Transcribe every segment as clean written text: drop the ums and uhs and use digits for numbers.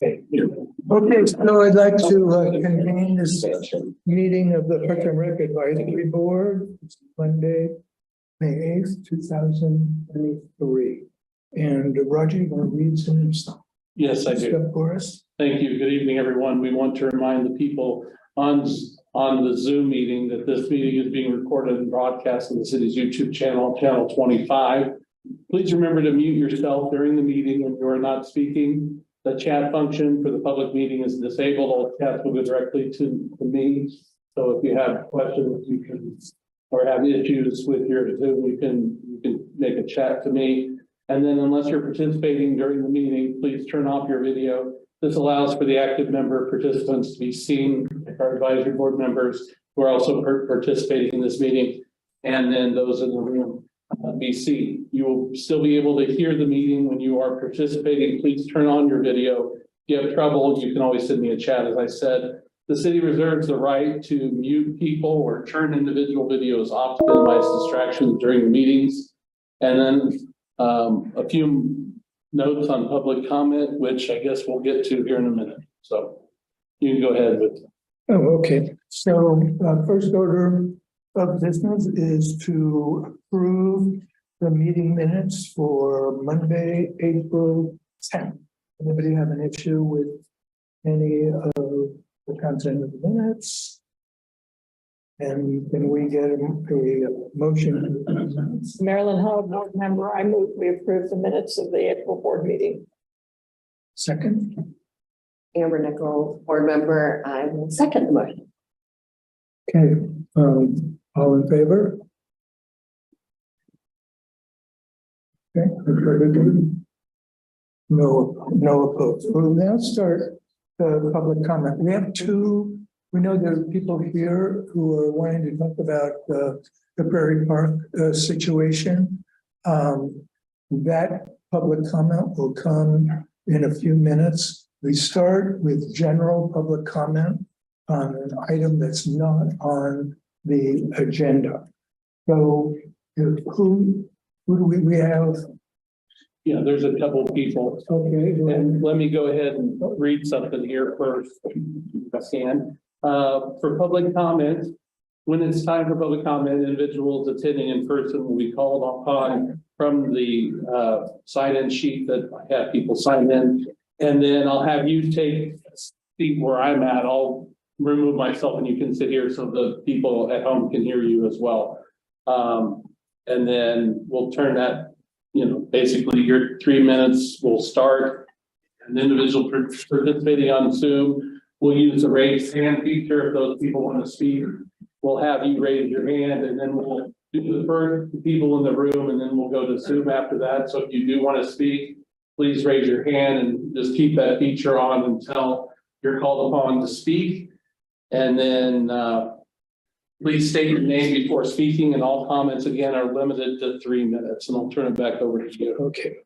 Okay, so I'd like to convene this meeting of the Park and Rec Advisory Board, Monday, May 8th, 2023. And Roger, you want to read some stuff? Yes, I do. For us? Thank you. Good evening, everyone. We want to remind the people on the Zoom meeting that this meeting is being recorded and broadcast on the city's YouTube channel, channel 25. Please remember to mute yourself during the meeting when you are not speaking. The chat function for the public meeting is disabled. All chats will go directly to me. So if you have questions, you can, or have issues with your Zoom, you can make a chat to me. And then unless you're participating during the meeting, please turn off your video. This allows for the active member participants to be seen, like our advisory board members who are also participating in this meeting, and then those in the room be seen. You will still be able to hear the meeting when you are participating. Please turn on your video. If you have trouble, you can always send me a chat. As I said, the city reserves the right to mute people or turn individual videos off to minimize distractions during the meetings. And then a few notes on public comment, which I guess we'll get to here in a minute. So you can go ahead with. Oh, okay. So first order of business is to approve the meeting minutes for Monday, April 10th. Anybody have an issue with any of the content of the minutes? And can we get a motion? Marilyn Hall, board member, I move we approve the minutes of the April board meeting. Second. Amber Nickel, board member, I will second the motion. Okay, all in favor? Okay, no opposed. We'll now start the public comment. We have two. We know there are people here who are wanting to talk about the Prairie Park situation. That public comment will come in a few minutes. We start with general public comment on an item that's not on the agenda. So who do we have? Yeah, there's a couple of people. Okay. And let me go ahead and read something here first, if I can. For public comment, when it's time for public comment, individuals attending in person will be called upon from the sign-in sheet that I have people sign in. And then I'll have you take a seat where I'm at. I'll remove myself and you can sit here so the people at home can hear you as well. And then we'll turn that, basically your 3 minutes will start. An individual participating on Zoom will use the raise hand feature. If those people want to speak, we'll have you raise your hand and then we'll do the first people in the room and then we'll go to Zoom after that. So if you do want to speak, please raise your hand and just keep that feature on until you're called upon to speak. And then please state your name before speaking, and all comments again are limited to 3 minutes. And I'll turn it back over to you. Okay.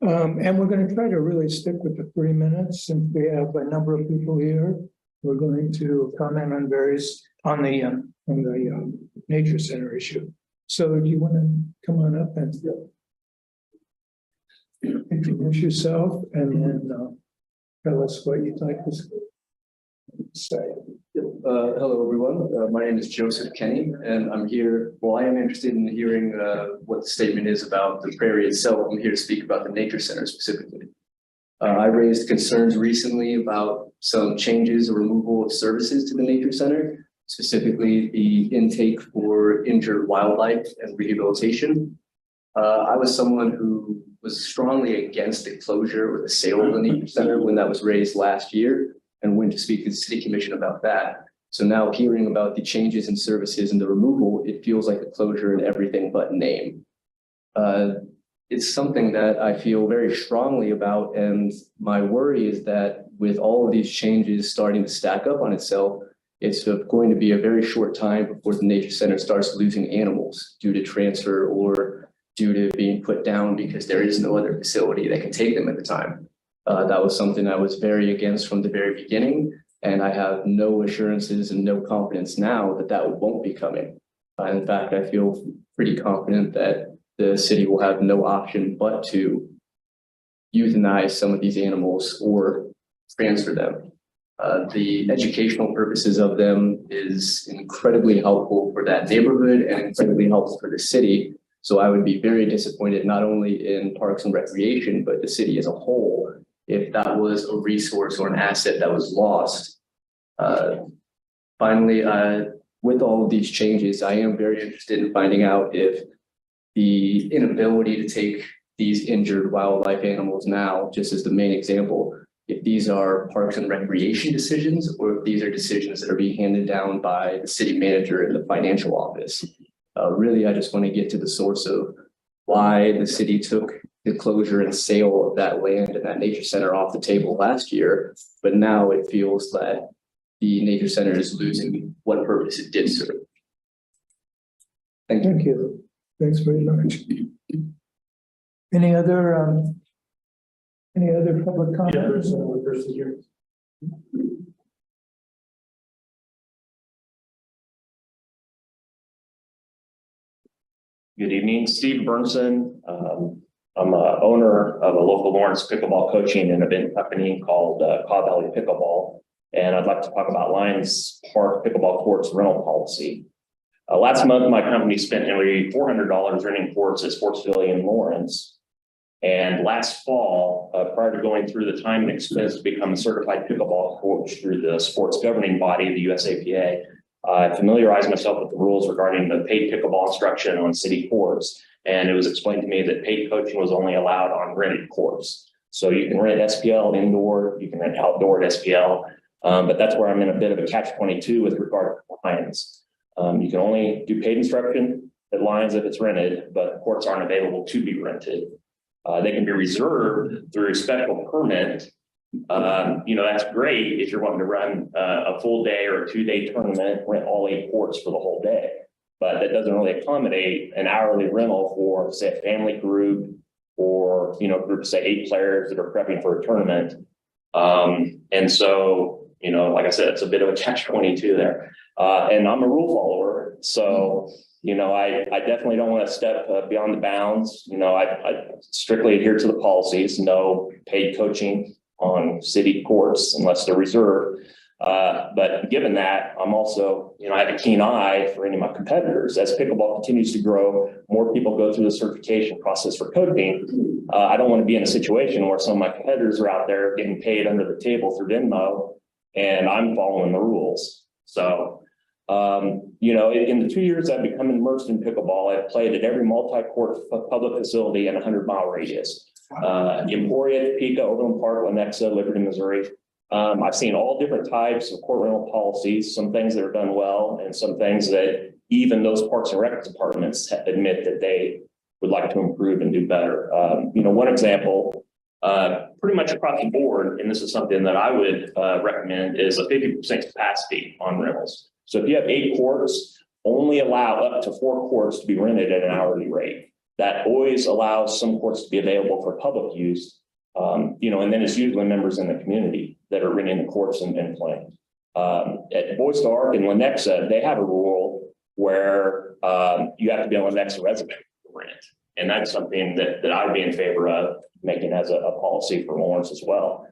And we're going to try to really stick with the 3 minutes since we have a number of people here. We're going to comment on the nature center issue. So do you want to come on up and introduce yourself and then tell us what you'd like to say? Hello, everyone. My name is Joseph Kenny, and I'm here. Well, I am interested in hearing what the statement is about the Prairie itself. I'm here to speak about the Nature Center specifically. I raised concerns recently about some changes or removal of services to the Nature Center, specifically the intake for injured wildlife and rehabilitation. I was someone who was strongly against the closure or the sale of the Nature Center when that was raised last year, and went to speak to the city commission about that. So now hearing about the changes in services and the removal, it feels like a closure in everything but name. It's something that I feel very strongly about, and my worry is that with all of these changes starting to stack up on itself, it's going to be a very short time before the Nature Center starts losing animals due to transfer or due to being put down because there is no other facility that can take them at the time. That was something I was very against from the very beginning, and I have no assurances and no confidence now that that won't be coming. In fact, I feel pretty confident that the city will have no option but to euthanize some of these animals or transfer them. The educational purposes of them is incredibly helpful for that neighborhood and incredibly helpful for the city. So I would be very disappointed not only in Parks and Recreation, but the city as a whole, if that was a resource or an asset that was lost. Finally, with all of these changes, I am very interested in finding out if the inability to take these injured wildlife animals now, just as the main example, if these are Parks and Recreation decisions, or if these are decisions that are being handed down by the city manager in the financial office. Really, I just want to get to the source of why the city took the closure and sale of that land and that nature center off the table last year, but now it feels that the nature center is losing what purpose it did serve. Thank you. Thank you. Thanks very much. Any other public comments? Good evening, Steve Burnson. I'm a owner of a local Lawrence pickleball coaching and event company called Cobb Valley Pickleball. And I'd like to talk about Lyons Park pickleball courts rental policy. Last month, my company spent nearly $400 renting courts at Sportsville in Lawrence. And last fall, prior to going through the time and expense to become a certified pickleball coach through the sports governing body, the USAPA, I familiarized myself with the rules regarding the paid pickleball instruction on city courts. And it was explained to me that paid coaching was only allowed on rented courts. So you can rent SPL indoor, you can rent outdoor at SPL, but that's where I'm in a bit of a catch-22 with regard to Lyons. You can only do paid instruction at Lyons if it's rented, but courts aren't available to be rented. They can be reserved through a special permit. That's great if you're wanting to run a full day or a 2-day tournament, rent all 8 courts for the whole day. But that doesn't really accommodate an hourly rental for, say, a family group or, group, say, 8 players that are prepping for a tournament. And so, like I said, it's a bit of a catch-22 there. And I'm a rule follower. So, I definitely don't want to step beyond the bounds. I strictly adhere to the policies, no paid coaching on city courts unless they're reserved. But given that, I'm also, I have a keen eye for any of my competitors. As pickleball continues to grow, more people go through the certification process for coaching. I don't want to be in a situation where some of my competitors are out there getting paid under the table through Venmo, and I'm following the rules. So, in the 2 years I've become immersed in pickleball, I've played at every multi-court public facility in a 100-mile radius. Emporia, Topeka, Overland Park, Lenexa, Liberty, Missouri. I've seen all different types of court rental policies, some things that are done well and some things that even those Parks and Rec departments admit that they would like to improve and do better. One example, pretty much across the board, and this is something that I would recommend, is a 50% capacity on rentals. So if you have 8 courts, only allow up to 4 courts to be rented at an hourly rate. That always allows some courts to be available for public use. And then it's usually members in the community that are renting the courts and playing. At Boys to Arc and Lenexa, they have a rule where you have to be a Lenexa resident to rent. And that's something that I would be in favor of making as a policy for Lawrence as well.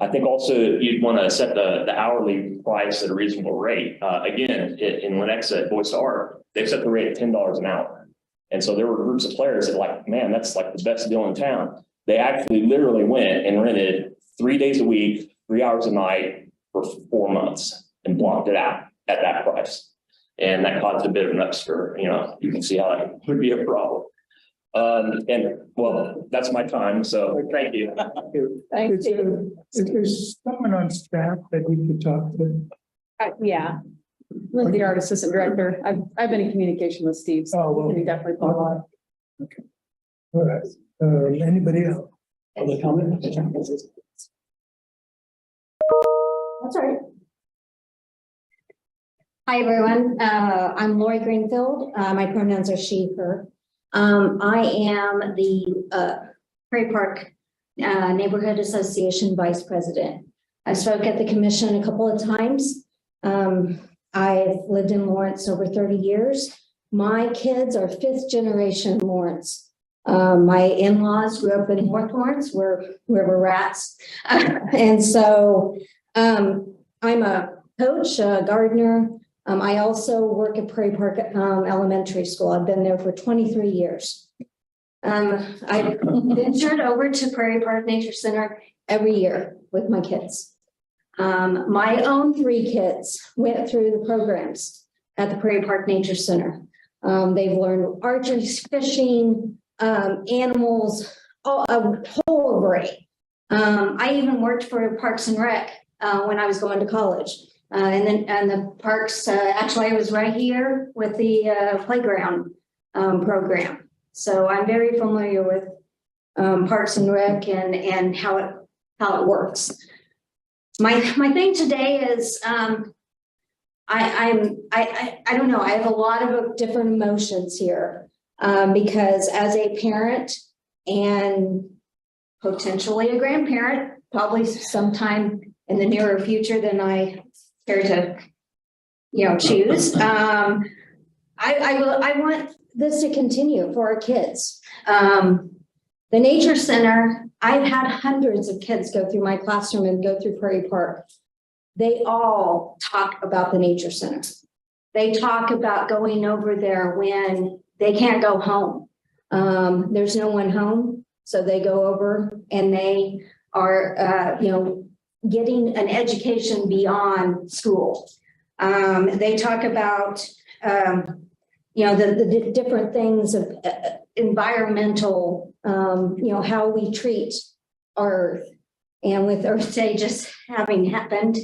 I think also you'd want to set the hourly price at a reasonable rate. Again, in Lenexa at Boys to Arc, they've set the rate at $10 an hour. And so there were groups of players that man, that's like the best deal in town. They actually literally went and rented 3 days a week, 3 hours a night for 4 months and blocked it out at that price. And that caused a bit of an upstir. You can see how that would be a problem. That's my time. So thank you. Thanks, Steve. Is there someone on staff that we could talk to? Yeah, Lindsay, our assistant director. I've been in communication with Steve. So Oh, well. we definitely follow up. Okay. All right. Anybody else? That's all right. Hi, everyone. I'm Lori Greenfield. My pronouns are she, her. I am the Prairie Park Neighborhood Association Vice President. I spoke at the commission a couple of times. I've lived in Lawrence over 30 years. My kids are 5th generation Lawrence My in-laws grew up in North Lawrence, where we're rats. And so I'm a coach, a gardener. I also work at Prairie Park Elementary School. I've been there for 23 years. I ventured over to Prairie Park Nature Center every year with my kids. My own 3 kids went through the programs at the Prairie Park Nature Center. They've learned archery, fishing, animals, a whole array. I even worked for Parks and Rec when I was going to college. And the parks, actually I was right here with the playground program. So I'm very familiar with Parks and Rec and how it works. My thing today is I don't know, I have a lot of different emotions here because as a parent and potentially a grandparent, probably sometime in the nearer future than I care to, choose. I want this to continue for our kids. The Nature Center, I've had hundreds of kids go through my classroom and go through Prairie Park. They all talk about the Nature Center. They talk about going over there when they can't go home. There's no one home, so they go over and they are, getting an education beyond school. They talk about, the different things of environmental, how we treat our Earth. And with Earth Day just having happened,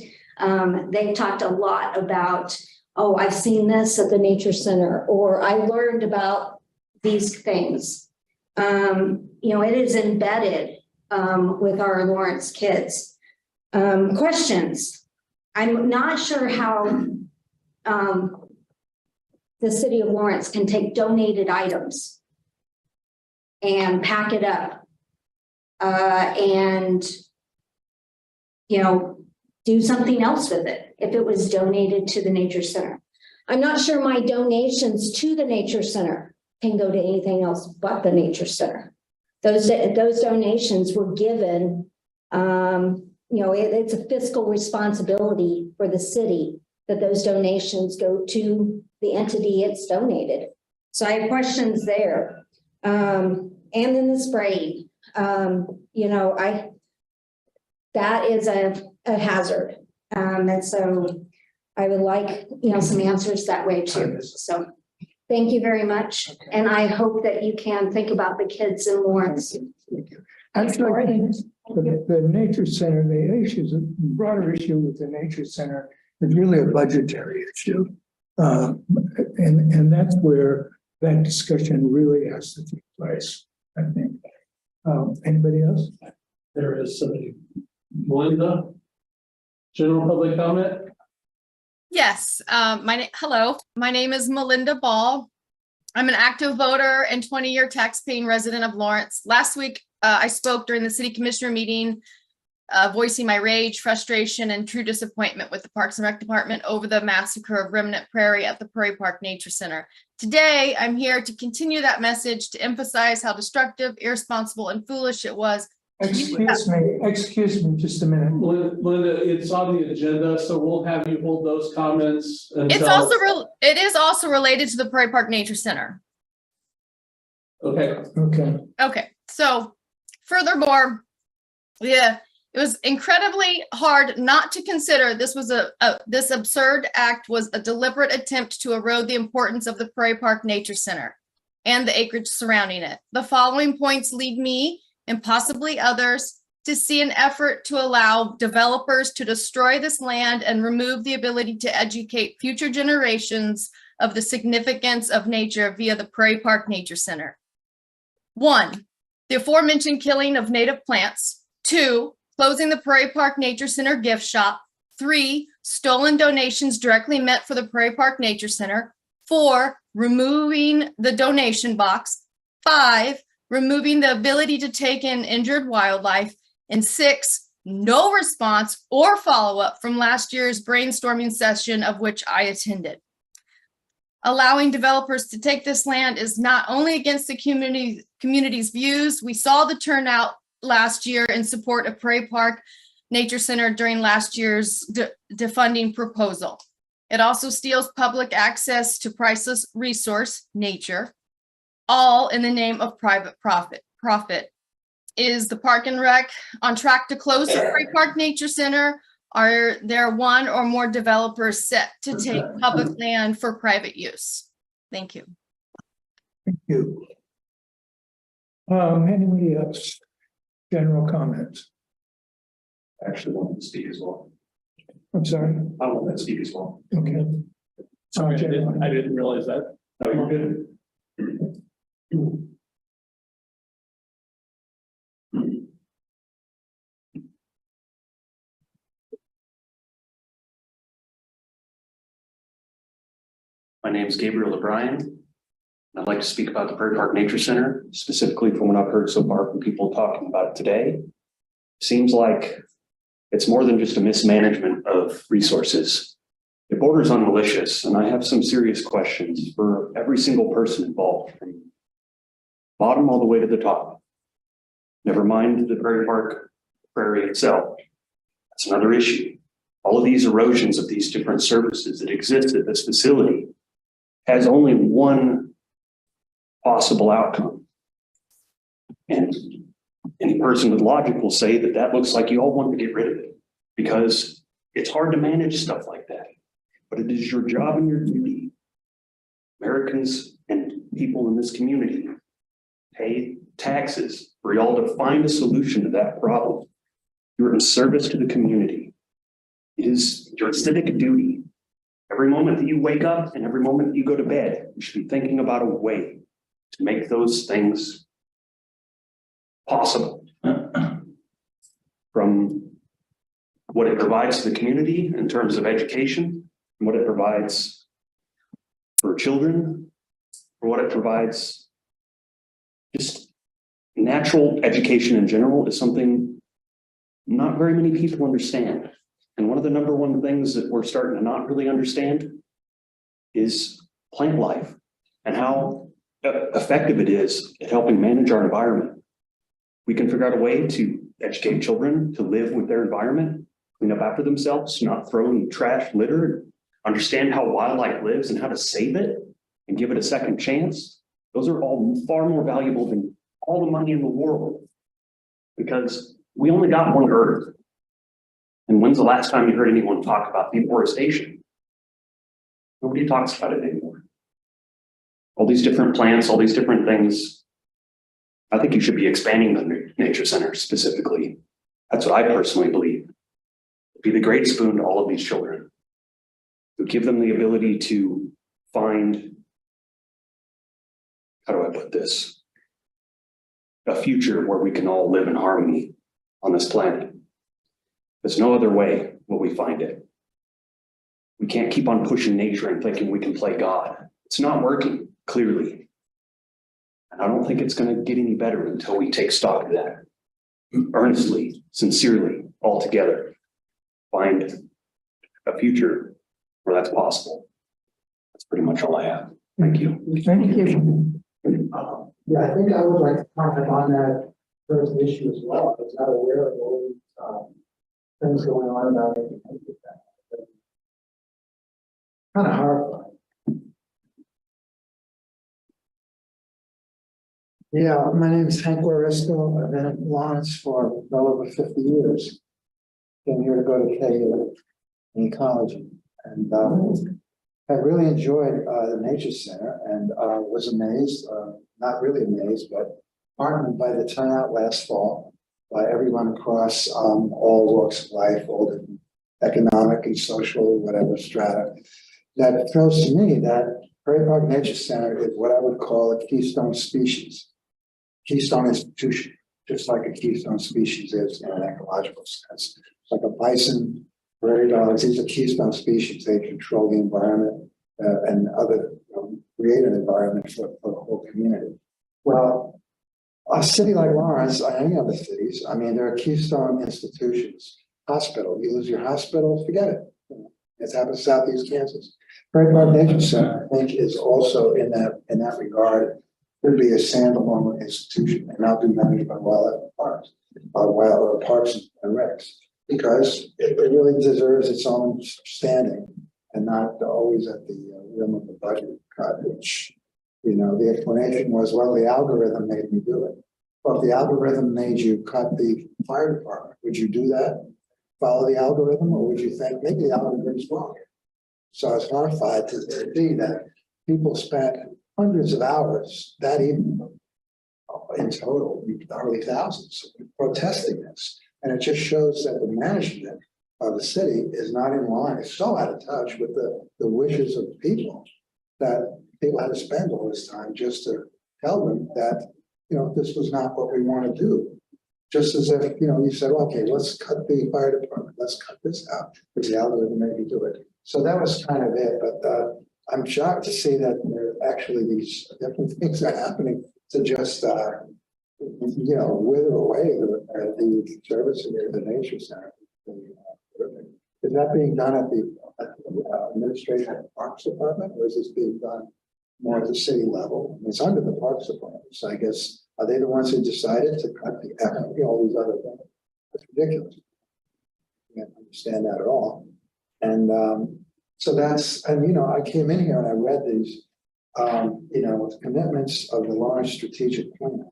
they talked a lot about, oh, I've seen this at the Nature Center, or I learned about these things. It is embedded with our Lawrence kids. Questions. I'm not sure how the city of Lawrence can take donated items and pack it up and do something else with it if it was donated to the Nature Center. I'm not sure my donations to the Nature Center can go to anything else but the Nature Center. Those donations were given, it's a fiscal responsibility for the city that those donations go to the entity it's donated. So I have questions there. And then the spraying, that is a hazard. And so I would like, some answers that way too. So thank you very much. And I hope that you can think about the kids in Lawrence. Actually, I think the Nature Center, the broader issue with the Nature Center is really a budgetary issue. And that's where that discussion really has to take place, I think. Anybody else? There is somebody. Melinda? General public comment? Yes, hello, my name is Melinda Ball. I'm an active voter and 20-year tax-paying resident of Lawrence. Last week, I spoke during the city commissioner meeting, voicing my rage, frustration, and true disappointment with the Parks and Rec Department over the massacre of Remnant Prairie at the Prairie Park Nature Center. Today, I'm here to continue that message to emphasize how destructive, irresponsible, and foolish it was. Excuse me just a minute. Linda, it's on the agenda, so we'll have you hold those comments until. It is also related to the Prairie Park Nature Center. Okay. Okay. So furthermore, it was incredibly hard not to consider this was this absurd act was a deliberate attempt to erode the importance of the Prairie Park Nature Center and the acreage surrounding it. The following points lead me and possibly others to see an effort to allow developers to destroy this land and remove the ability to educate future generations of the significance of nature via the Prairie Park Nature Center. 1, the aforementioned killing of native plants. 2, closing the Prairie Park Nature Center gift shop. 3, stolen donations directly meant for the Prairie Park Nature Center. 4, removing the donation box. 5, removing the ability to take in injured wildlife. And 6, no response or follow-up from last year's brainstorming session of which I attended. allowing developers to take this land is not only against the community's views. We saw the turnout last year in support of Prairie Park Nature Center during last year's defunding proposal. It also steals public access to priceless resource, nature, all in the name of private profit. Is the Park and Rec on track to close the Prairie Park Nature Center? Are there one or more developers set to take public land for private use? Thank you. Thank you. Anybody else? General comments? Actually, want to speak as well. I'm sorry. I want to speak as well. Okay. Sorry, I didn't realize that. No, you're good. My name is Gabriel O'Brien. I'd like to speak about the Prairie Park Nature Center, specifically from what I've heard so far from people talking about it today. Seems like it's more than just a mismanagement of resources. It borders on malicious, and I have some serious questions for every single person involved, from bottom all the way to the top. Never mind the Prairie Park prairie itself. That's another issue. All of these erosions of these different services that exist at this facility has only one possible outcome. And any person with logic will say that that looks like you all want to get rid of it, because it's hard to manage stuff like that. But it is your job and your duty. Americans and people in this community pay taxes for y'all to find a solution to that problem. You're in service to the community. It is your civic duty. Every moment that you wake up and every moment that you go to bed, you should be thinking about a way to make those things possible. From what it provides to the community in terms of education, and what it provides for children, or what it provides, just natural education in general is something not very many people understand. And one of the number one things that we're starting to not really understand is plant life and how effective it is at helping manage our environment. We can figure out a way to educate children to live with their environment, clean up after themselves, not throw in trash, litter, understand how wildlife lives and how to save it and give it a second chance. Those are all far more valuable than all the money in the world, because we only got one Earth. And when's the last time you heard anyone talk about deforestation? Nobody talks about it anymore. All these different plants, all these different things. I think you should be expanding the nature center specifically. That's what I personally believe. Be the great spoon to all of these children. To give them the ability to find, how do I put this? A future where we can all live in harmony on this planet. There's no other way will we find it. We can't keep on pushing nature and thinking we can play God. It's not working, clearly. And I don't think it's going to get any better until we take stock of that. Earnestly, sincerely, all together, find a future where that's possible. That's pretty much all I have. Thank you. Thank you. Yeah, I think I would like to comment on that first issue as well. I was not aware of all these things going on about it. Kind of horrifying. Yeah, my name is Hank Lorisco. I've been at Lyons for well over 50 years. Came here to go to KU in ecology, and I really enjoyed the Nature Center, and was amazed, not really amazed, but heartened by the turnout last fall by everyone across all walks of life, all the economic and social, whatever strata. That throws to me that Prairie Park Nature Center is what I would call a keystone species, keystone institution, just like a keystone species is in an ecological sense. Like a bison, prairie dogs, these are keystone species. They control the environment and other create an environment for the whole community. Well, a city like Lawrence, or any other cities, I mean, there are keystone institutions. Hospital, you lose your hospital, forget it. It's happened in Southeast Kansas. Prairie Park Nature Center, I think, is also in that regard, could be a standalone institution and not be managed by wildlife parks, or parks and recs, because it really deserves its own standing and not always at the whim of the budget cut, which, the explanation was, well, the algorithm made me do it. Well, if the algorithm made you cut the fire department, would you do that? Follow the algorithm, or would you think maybe the algorithm is wrong? So I was horrified to see that people spent hundreds of hours that evening, in total, probably thousands, protesting this. And it just shows that the management of the city is not in line. It's so out of touch with the wishes of people that people had to spend all this time just to tell them that, this was not what we want to do. Just as if, you said, okay, let's cut the fire department, let's cut this out, because the algorithm made me do it. So that was kind of it, but I'm shocked to see that there actually these different things are happening to just, wither away the service of the nature center. Is that being done at the administration of the Parks Department, or is this being done more at the city level? It's under the Parks Department, so I guess, are they the ones who decided to cut all these other things? It's ridiculous. I can't understand that at all. And so I came in here and I read these, commitments of the Lyons strategic plan.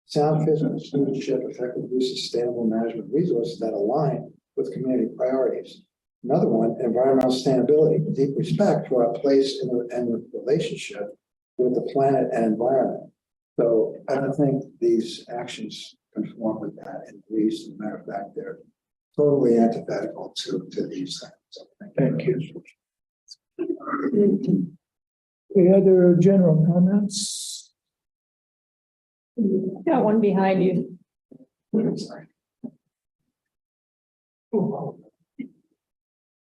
Sound fiscal stewardship, effective use of sustainable management resources that align with community priorities. Another one, environmental sustainability, deep respect for our place in the relationship with the planet and environment. So I don't think these actions conform with that in the least. As a matter of fact, they're totally antithetical to these things. So Thank you. Any other general comments? Got one behind you. Sorry.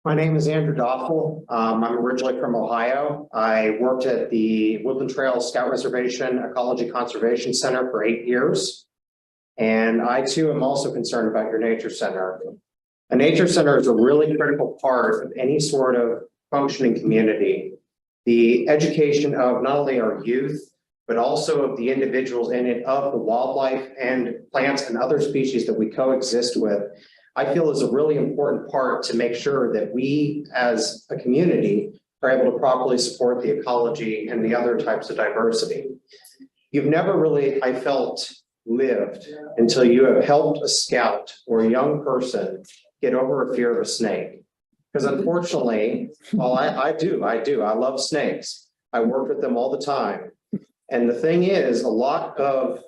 My name is Andrew Doffel. I'm originally from Ohio. I worked at the Woodland Trail Scout Reservation Ecology Conservation Center for 8 years. And I too am also concerned about your nature center. A nature center is a really critical part of any sort of functioning community. The education of not only our youth, but also of the individuals in it, of the wildlife and plants and other species that we coexist with, I feel is a really important part to make sure that we as a community are able to properly support the ecology and the other types of diversity. You've never really, I felt, lived until you have helped a scout or a young person get over a fear of a snake. Because unfortunately, well, I do. I love snakes. I work with them all the time. And the thing is, a lot of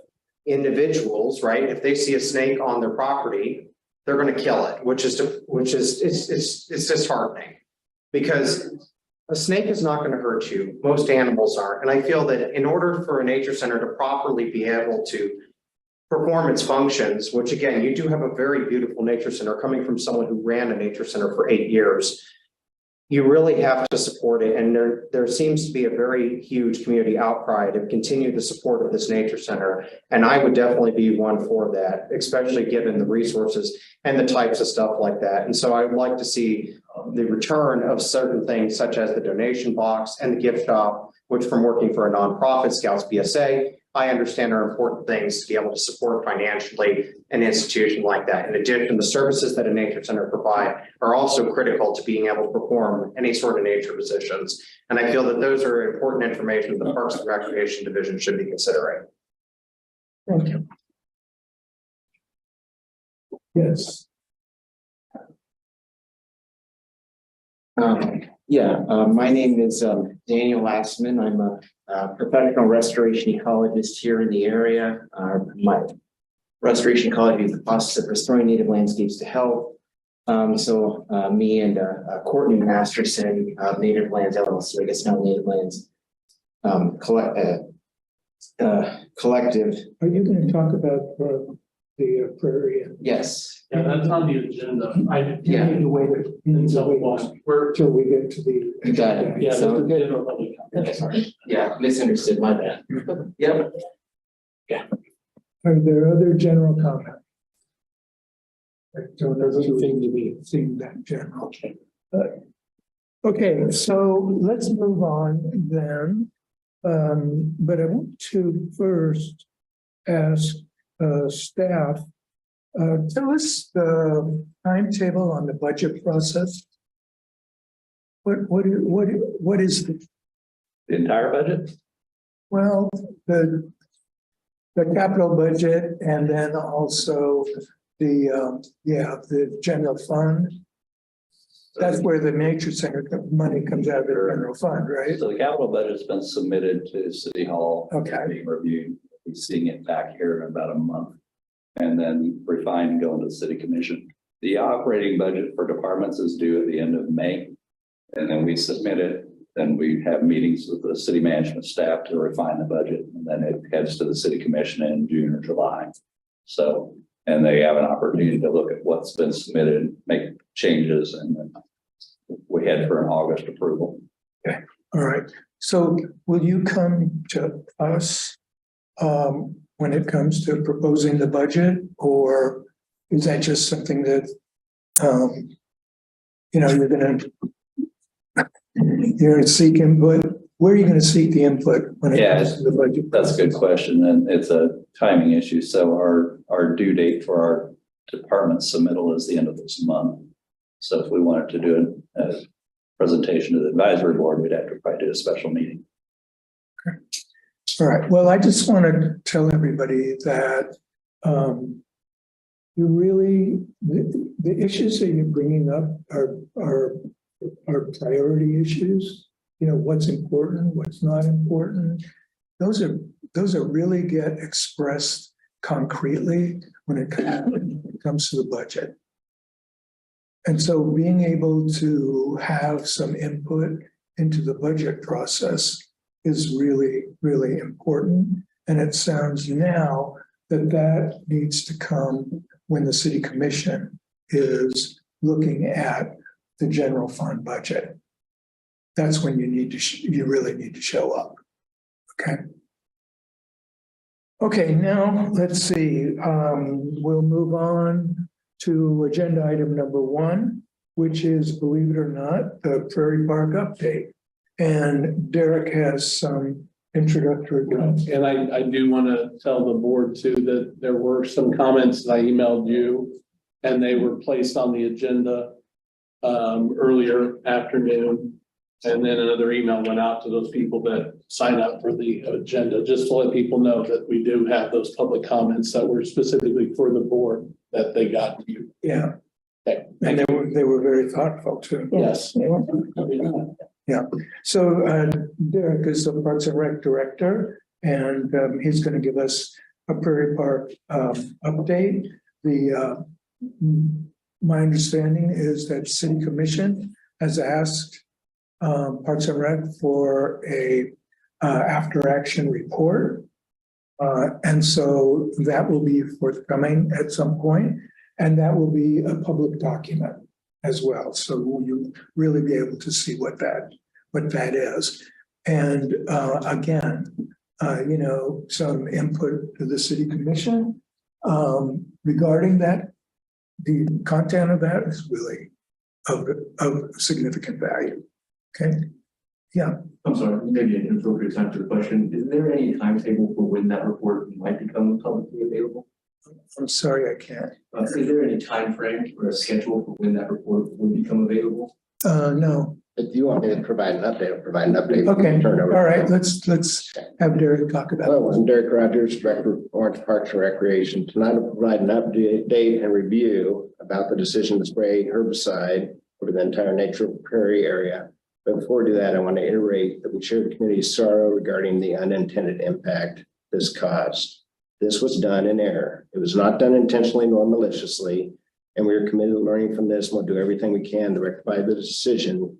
individuals, right, if they see a snake on their property, they're going to kill it, which is it's disheartening, because a snake is not going to hurt you. Most animals aren't. And I feel that in order for a nature center to properly be able to perform its functions, which again, you do have a very beautiful nature center coming from someone who ran a nature center for 8 years. You really have to support it. And there seems to be a very huge community outcry to continue the support of this nature center. And I would definitely be one for that, especially given the resources and the types of stuff like that. And so I would like to see the return of certain things such as the donation box and the gift shop, which from working for a nonprofit, Scouts BSA, I understand are important things to be able to support financially an institution like that. In addition, the services that a nature center provide are also critical to being able to perform any sort of nature positions. And I feel that those are important information the Parks and Recreation Division should be considering. Thank you. Yes. My name is Daniel Lassman. I'm a professional restoration ecologist here in the area. My restoration ecology is the process of restoring native landscapes to health. Me and Courtney Masterson, Native Lands LLC, I guess now Native Lands Collective. Are you going to talk about the prairie? Yes. Yeah, that's on the agenda. You need to wait until we get to the. You got it. Yeah, So that's good. general public comment. Sorry. Yeah, misunderstood. My bad. Yep. Are there other general comments? I don't know, doesn't seem to be that general. Okay, so let's move on then. But I want to first ask staff, tell us the timetable on the budget process. What is the, The entire budget? well, the capital budget and then also the general fund? That's where the nature center money comes out of the general fund, right? So the capital budget's been submitted to City Hall. Okay. Being reviewed, we'll be seeing it back here in about a month. And then refined and go into the city commission. The operating budget for departments is due at the end of May. And then we submit it, then we have meetings with the city management staff to refine the budget. And then it heads to the city commission in June or July. So, and they have an opportunity to look at what's been submitted, make changes, and then we head for an August approval. Okay, all right. So will you come to us when it comes to proposing the budget, or is that just something that you're gonna seek input? Where are you gonna seek the input when it comes to the budget? That's a good question, and it's a timing issue. So our due date for our department submittal is the end of this month. So if we wanted to do a presentation to the advisory board, we'd have to probably do a special meeting. Okay. All right. Well, I just want to tell everybody that you really, the issues that you're bringing up are priority issues. You know, what's important, what's not important. Those are really get expressed concretely when it comes to the budget. And so being able to have some input into the budget process is really, really important. And it sounds now that needs to come when the city commission is looking at the general fund budget. That's when you really need to show up. Okay. Okay, now let's see. We'll move on to agenda item number 1, which is, believe it or not, the Prairie Park update. And Derek has some introductory. And I do want to tell the board too, that there were some comments that I emailed you, and they were placed on the agenda earlier afternoon. And then another email went out to those people that sign up for the agenda, just to let people know that we do have those public comments that were specifically for the board that they got to you. Yeah. Okay. And they were very thoughtful too. Yes. Yeah. So Derek is the Parks and Rec director, and he's going to give us a Prairie Park update. My understanding is that City Commission has asked Parks and Rec for a after action report. And so that will be forthcoming at some point, and that will be a public document as well. So you'll really be able to see what that is. And again, some input to the city commission regarding that. The content of that is really of significant value. Okay. Yeah. I'm sorry, maybe an inappropriate time for the question. Is there any timetable for when that report might become publicly available? I'm sorry, I can't. Is there any time frame or a schedule for when that report will become available? No. If you want me to provide an update, I'll provide an update. Okay. Turn it over. All right. Let's have Derek talk about Hello, it. I'm Derek Rogers, Director of Orange Parks and Recreation. Tonight I'll provide an update and review about the decision to spray herbicide over the entire Nature Prairie area. But before we do that, I want to iterate that we share the community's sorrow regarding the unintended impact this caused. This was done in error. It was not done intentionally nor maliciously, and we are committed to learning from this and we'll do everything we can to rectify the decision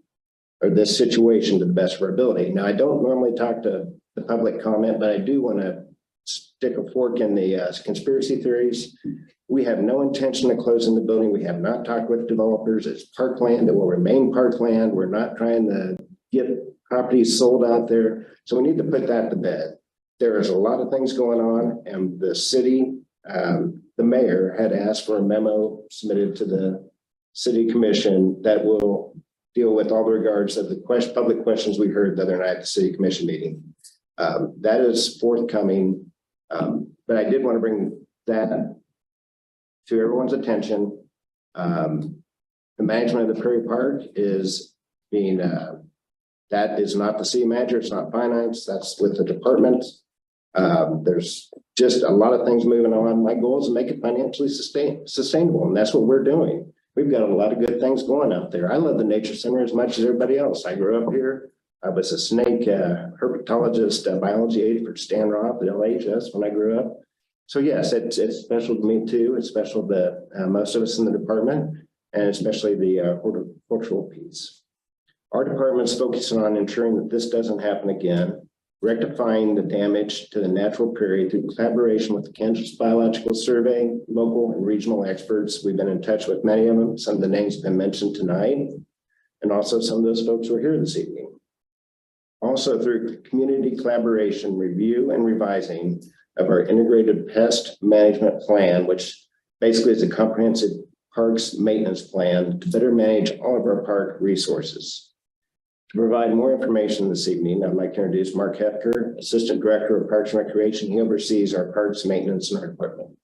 or this situation to the best of our ability. Now, I don't normally talk to the public comment, but I do want to stick a fork in the conspiracy theories. We have no intention of closing the building. We have not talked with developers. It's parkland. It will remain parkland. We're not trying to get properties sold out there. So we need to put that to bed. There is a lot of things going on, and the city, the mayor had asked for a memo submitted to the city commission that will deal with all the regards of the public questions we heard the other night at the city commission meeting. That is forthcoming. But I did want to bring that to everyone's attention. The management of the Prairie Park is being, that is not the city manager, it's not finance, that's with the department. There's just a lot of things moving on. My goal is to make it financially sustainable, and that's what we're doing. We've got a lot of good things going out there. I love the nature center as much as everybody else. I grew up here. I was a snake herpetologist, biology aide for Stan Roth at LHS when I grew up. So yes, it's special to me too. It's special to most of us in the department, and especially the horticultural piece. Our department's focusing on ensuring that this doesn't happen again, rectifying the damage to the natural prairie through collaboration with the Kansas Biological Survey, local and regional experts. We've been in touch with many of them. Some of the names have been mentioned tonight, and also some of those folks who are here this evening. Also through community collaboration, review and revising of our integrated pest management plan, which basically is a comprehensive parks maintenance plan to better manage all of our park resources. To provide more information this evening, I'd like to introduce Mark Hefker, Assistant Director of Parks and Recreation. He oversees our parks maintenance and our equipment.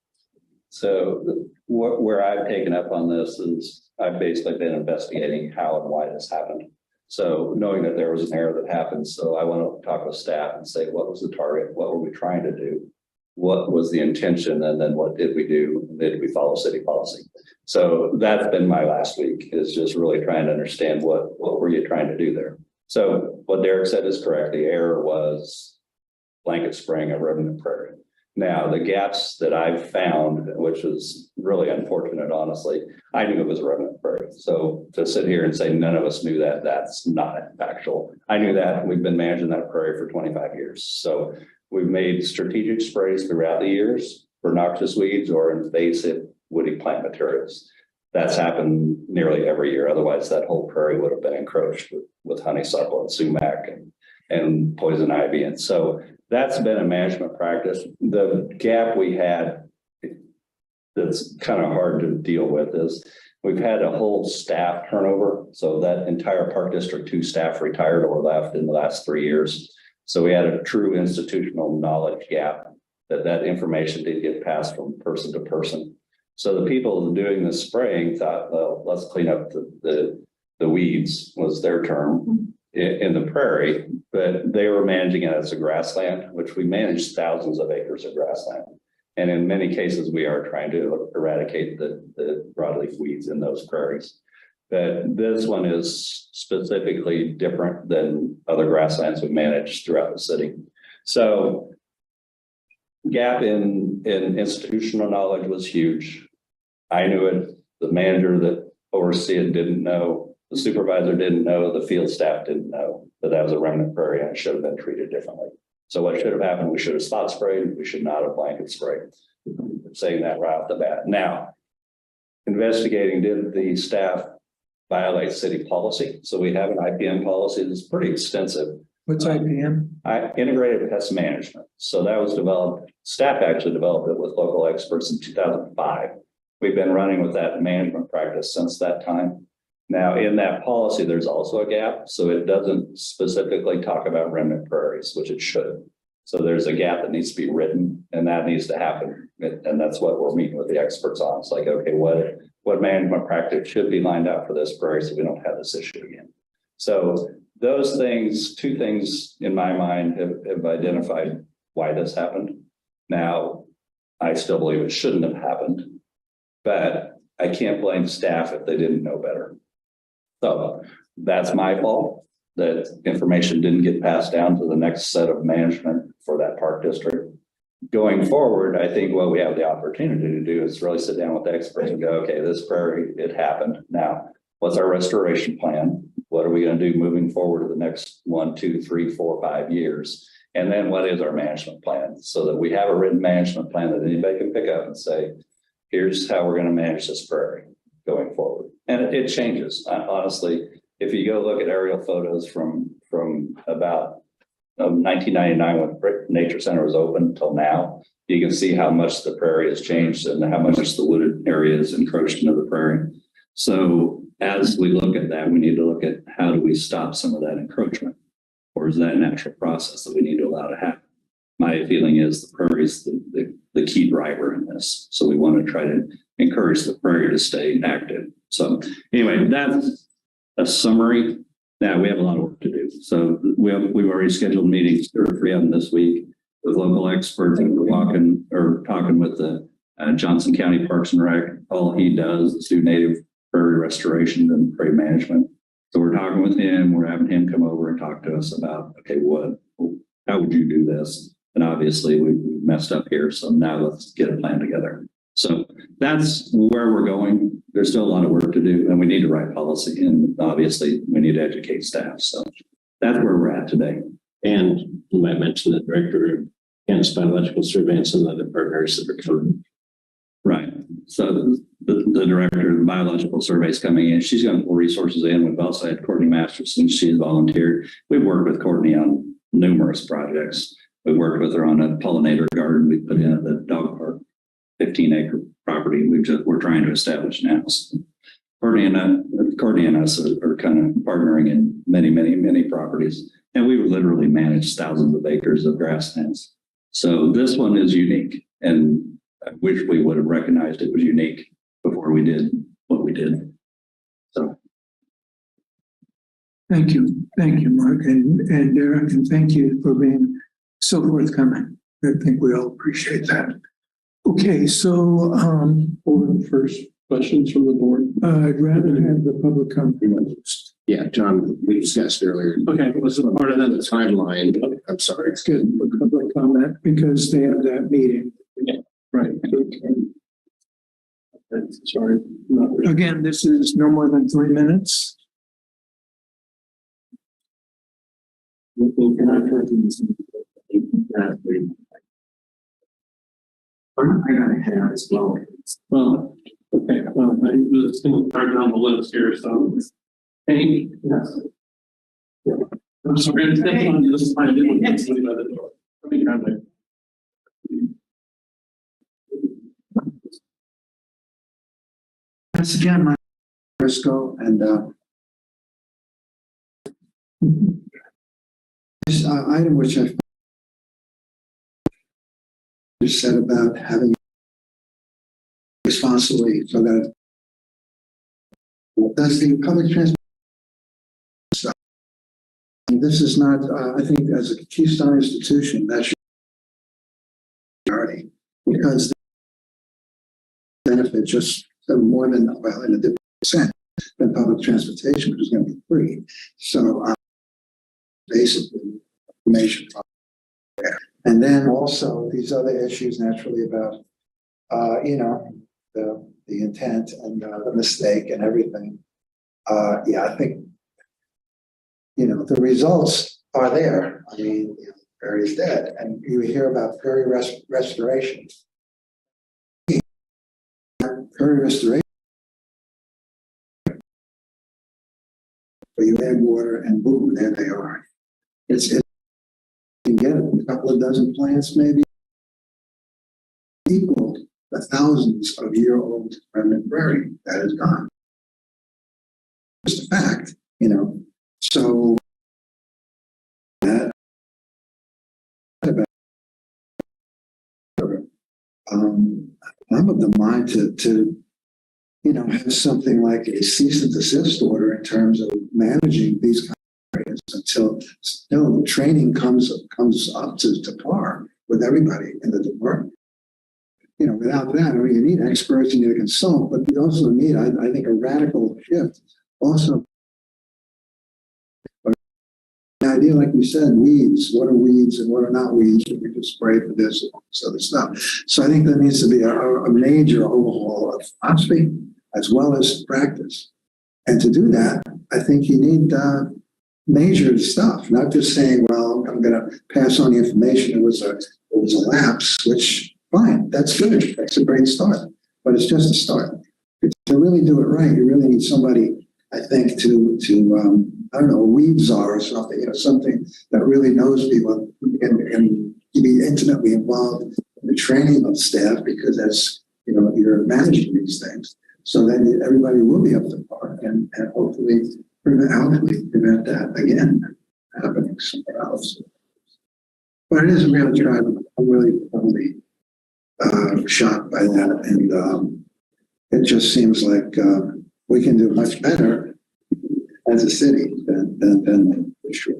So where I've taken up on this is I've basically been investigating how and why this happened. So knowing that there was an error that happened, so I want to talk with staff and say, what was the target? What were we trying to do? What was the intention? And then what did we do? Did we follow city policy? So that's been my last week, is just really trying to understand what were you trying to do there? So what Derek said is correct. The error was blanket spraying of remnant prairie. Now, the gaps that I've found, which is really unfortunate, honestly, I knew it was a remnant prairie. So to sit here and say none of us knew that, that's not factual. I knew that. We've been managing that prairie for 25 years. So we've made strategic sprays throughout the years for noxious weeds or invasive woody plant materials. That's happened nearly every year. Otherwise, that whole prairie would have been encroached with honeysuckle and sumac and poison ivy. And so that's been a management practice. The gap we had that's kind of hard to deal with is we've had a whole staff turnover. So that entire Park District 2 staff retired or left in the last 3 years. So we had a true institutional knowledge gap that information did get passed from person to person. So the people doing the spraying thought, well, let's clean up the weeds was their term in the prairie, but they were managing it as a grassland, which we manage thousands of acres of grassland. And in many cases, we are trying to eradicate the broadleaf weeds in those prairies. But this one is specifically different than other grasslands we manage throughout the city. So gap in institutional knowledge was huge. I knew it. The manager that oversees it didn't know. The supervisor didn't know. The field staff didn't know that was a remnant prairie and it should have been treated differently. So what should have happened? We should have spot sprayed. We should not have blanket sprayed. I'm saying that right off the bat. Now, investigating, did the staff violate city policy? So we have an IPM policy that's pretty extensive. What's IPM? Integrated pest management. So that was developed, staff actually developed it with local experts in 2005. We've been running with that management practice since that time. Now in that policy, there's also a gap. So it doesn't specifically talk about remnant prairies, which it should. So there's a gap that needs to be written and that needs to happen. And that's what we're meeting with the experts on. It's like, okay, what management practice should be lined out for this prairie so we don't have this issue again. So those things, two things in my mind have identified why this happened. Now, I still believe it shouldn't have happened, but I can't blame staff if they didn't know better. So that's my fault that information didn't get passed down to the next set of management for that park district. Going forward, I think what we have the opportunity to do is really sit down with the experts and go, okay, this prairie, it happened. Now, what's our restoration plan? What are we going to do moving forward to the next 1, 2, 3, 4, 5 years? And then what is our management plan? So that we have a written management plan that anybody can pick up and say, here's how we're going to manage this prairie going forward. And it changes. Honestly, if you go look at aerial photos from about 1999 when the Nature Center was open until now, you can see how much the prairie has changed and how much the wooded area is encroached into the prairie. So as we look at that, we need to look at how do we stop some of that encroachment? Or is that a natural process that we need to allow to happen? My feeling is the prairie is the key driver in this. So we want to try to encourage the prairie to stay active. So anyway, that's a summary. Now we have a lot of work to do. So we've already scheduled meetings, 2 or 3 of them this week with local experts, and we're talking with the Johnson County Parks and Rec. All he does is do native prairie restoration and prairie management. So we're talking with him, we're having him come over and talk to us about, okay, how would you do this? And obviously we messed up here. So now let's get a plan together. So that's where we're going. There's still a lot of work to do, and we need to write policy, and obviously we need to educate staff. So that's where we're at today. And you might mention the director of Kansas Biological Survey and some other partners that are coming. Right. So the director of the biological survey is coming in. She's got more resources in. We've also had Courtney Masterson. She's volunteered. We've worked with Courtney on numerous projects. We worked with her on a pollinator garden we put in at the dog park, 15-acre property we're trying to establish now. So Courtney and us are kind of partnering in many properties, and we literally manage thousands of acres of grasslands. So this one is unique, and I wish we would have recognized it was unique before we did what we did. So. Thank you, Mark, and Derek, and thank you for being so forthcoming. I think we all appreciate that. Okay, so over the first Questions from the board? I'd rather have the public comment. Yeah, John, we discussed earlier. Okay, was it part of The that? timeline, I'm sorry. It's good for public comment because they have that meeting. Right. Sorry. Again, this is no more than 3 minutes. I gotta head out as well. Well, okay, well, I was going to start down the list here, so. Hank? Yes. I'm sorry, I'm stepping on you. This is my deal. By the door. Let me grab it. Once again, my Briscoe, and this item which I just said about having responsibly so that does the public transport stuff. And this is not, I think, as a Keystone institution, that should be priority because the benefit just more than, well, in a different percent than public transportation, which is going to be free. So basically, information from there. And then also these other issues naturally about, the intent and the mistake and everything. Yeah, I think, the results are there. I mean, Prairie is dead. And you hear about Prairie restoration. Prairie restoration. But you add water and boom, there they are. You can get a couple of dozen plants, maybe equal the thousands of year-old remnant prairie that is gone. Just a fact, So that I'm of the mind to have something like a cease and desist order in terms of managing these kind of areas until the training comes up to par with everybody in the department. Without that, you need experts, you need a consult, but you also need, I think, a radical shift. Also, the idea, like we said, weeds, what are weeds and what are not weeds? We can spray for this and all this other stuff. So I think there needs to be a major overhaul of philosophy as well as practice. And to do that, I think you need major stuff, not just saying, well, I'm going to pass on the information. It was a lapse, which fine, that's good. That's a great start, but it's just a start. To really do it right, you really need somebody, I think, to I don't know, a weed czar or something, something that really knows people and be intimately involved in the training of staff because that's, you're managing these things. so that everybody will be up to par and hopefully prevent that again happening somewhere else. But it is a real tragedy. I'm really shocked by that, and it just seems like we can do much better as a city than the shore.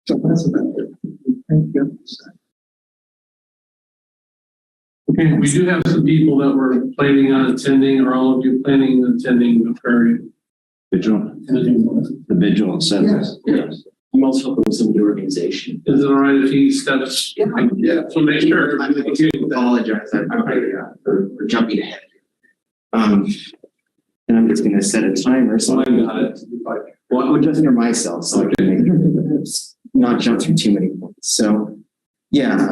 So that's about it. Thank you. Okay, we do have some people that were planning on attending. Are all of you planning on attending the Prairie? Vigil, the vigil incentive. Yes. I'm also hoping with some of the organization. Is it all right if he steps? Yeah. So make sure. I apologize for jumping ahead. And I'm just going to set a timer. So I got it. well, I would just for myself, so I can not jump through too many points. So, yeah,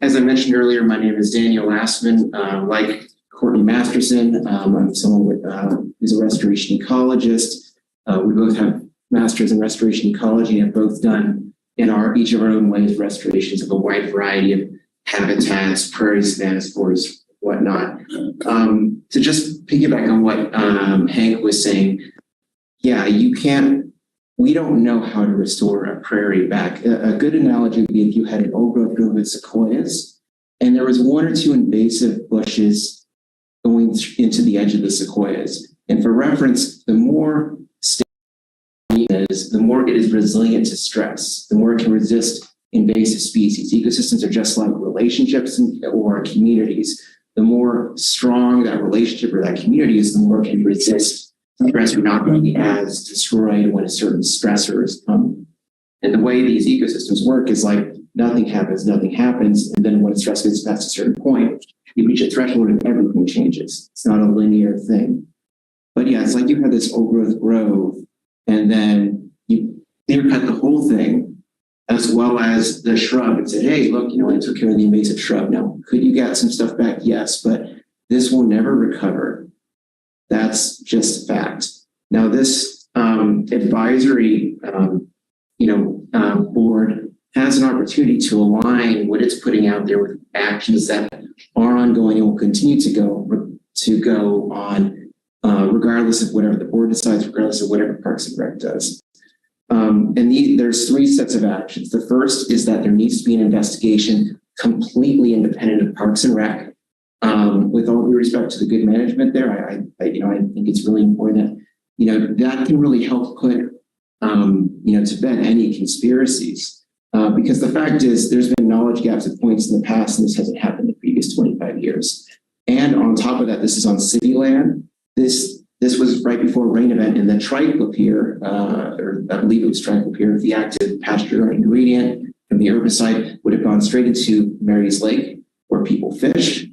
as I mentioned earlier, my name is Daniel Lastman. Like Courtney Masterson, I'm someone with, who's a restoration ecologist. We both have masters in restoration ecology and have both done in each of our own ways restorations of a wide variety of habitats, prairie savannas, forests, whatnot. To just piggyback on what Hank was saying, yeah, we don't know how to restore a prairie back. A good analogy would be if you had an old growth with sequoias and there was one or two invasive bushes going into the edge of the sequoias. And for reference, the more the more it is resilient to stress, the more it can resist invasive species. Ecosystems are just like relationships or communities. The more strong that relationship or that community is, the more it can resist stress or not being as destroyed when a certain stressor is coming. And the way these ecosystems work is like nothing happens. And then when stress gets past a certain point, you reach a threshold and everything changes. It's not a linear thing. But yeah, it's like you have this old growth grove and then you clear cut the whole thing as well as the shrub and said, hey, look, I took care of the invasive shrub. Now, could you get some stuff back? Yes, but this will never recover. That's just a fact. Now, this advisory, board has an opportunity to align what it's putting out there with actions that are ongoing and will continue to go on, regardless of whatever the board decides, regardless of whatever Parks and Rec does. There's three sets of actions. The first is that there needs to be an investigation completely independent of Parks and Rec. With all due respect to the good management there, I think it's really important that, that can really help put, to bed any conspiracies. Because the fact is there's been knowledge gaps at points in the past, and this hasn't happened in the previous 25 years. And on top of that, this is on city land. This was right before a rain event, and the trichopyr, or I believe it was trichopyr, the active pasture ingredient from the herbicide would have gone straight into Mary's Lake where people fish.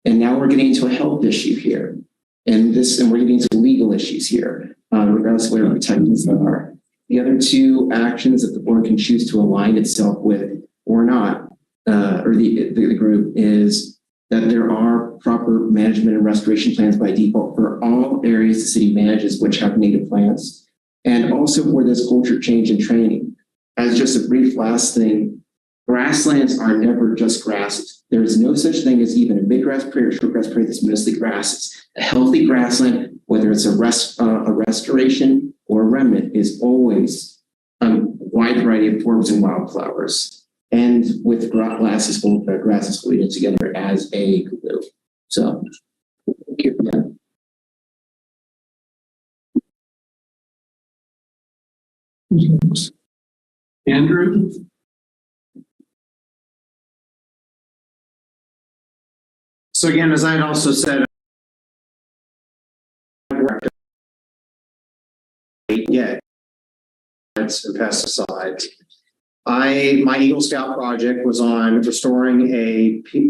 And now we're getting into a health issue here. And we're getting into legal issues here, regardless of what our protections are. The other two actions that the board can choose to align itself with or not, or the group, is that there are proper management and restoration plans by default for all areas the city manages which have native plants, and also for this culture change and training. As just a brief last thing, grasslands are never just grasses. There is no such thing as even a midgrass prairie or shortgrass prairie that's mostly grasses. A healthy grassland, whether it's a restoration or a remnant, is always a wide variety of forms and wildflowers. And with grasses holding it together as a glue. So, thank you. Yeah. Andrew? So again, as I had also said, it's pesticides. My Eagle Scout project was on restoring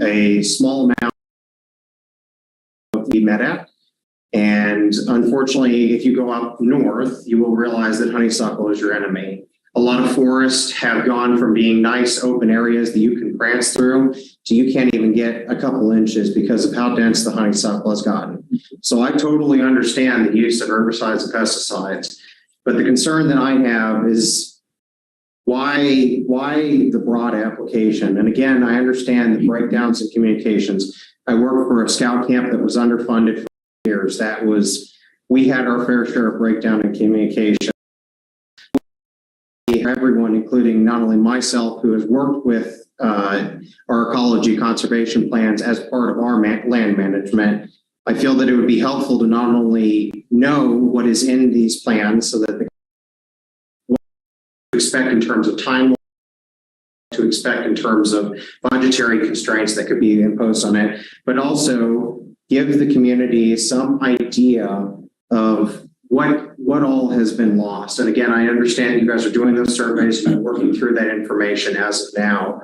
a small amount of the meadow. And unfortunately, if you go up north, you will realize that honeysuckle is your enemy. A lot of forests have gone from being nice open areas that you can prance through to you can't even get a couple inches because of how dense the honeysuckle has gotten. So I totally understand the use of herbicides and pesticides, but the concern that I have is why the broad application? And again, I understand the breakdowns in communications. I worked for a scout camp that was underfunded years. That was, we had our fair share of breakdown in communication. Everyone, including not only myself, who has worked with our ecology conservation plans as part of our land management, I feel that it would be helpful to not only know what is in these plans so that what to expect in terms of timeline, to expect in terms of budgetary constraints that could be imposed on it, but also give the community some idea of what all has been lost. And again, I understand you guys are doing those surveys and working through that information as of now.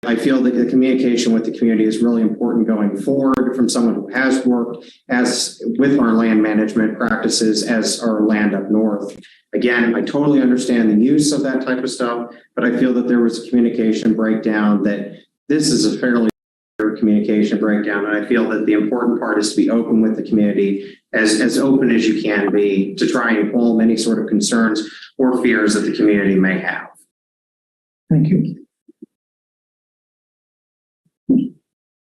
I feel that the communication with the community is really important going forward from someone who has worked with our land management practices as our land up north. Again, I totally understand the use of that type of stuff, but I feel that there was a communication breakdown, that this is a fairly communication breakdown. And I feel that the important part is to be open with the community, as open as you can be, to try and calm any sort of concerns or fears that the community may have. Thank you.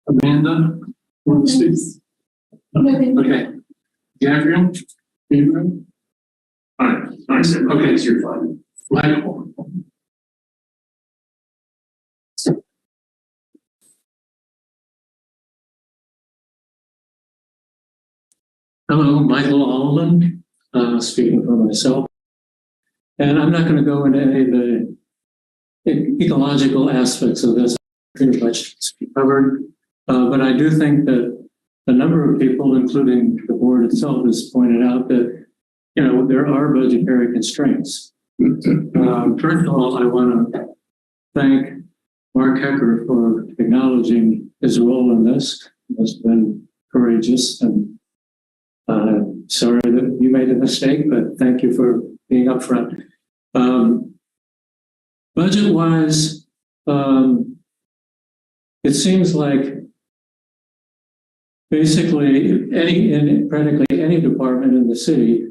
Amanda? Okay. Gabriel? Gabriel? All right, sir. Okay, so you're fine. Michael? Hello, Michael Allman, speaking for myself. And I'm not going to go into any of the ecological aspects of this, pretty much covered. But I do think that a number of people, including the board itself, has pointed out that, you know, there are budgetary constraints. First of all, I want to thank Mark Hecker for acknowledging his role in this. It's been courageous, and sorry that you made a mistake, but thank you for being upfront. Budget-wise, it seems like basically practically any department in the city,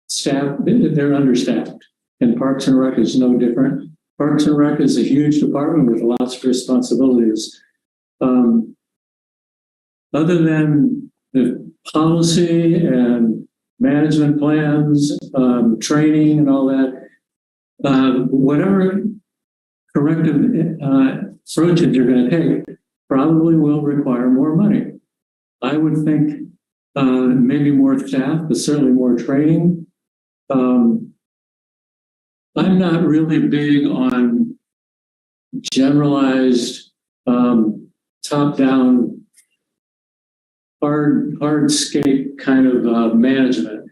staff, they're understaffed. And Parks and Rec is no different. Parks and Rec is a huge department with lots of responsibilities. Other than the policy and management plans, training and all that, whatever corrective approaches you're going to take probably will require more money. I would think maybe more staff, but certainly more training. I'm not really big on generalized top-down hardscape kind of management.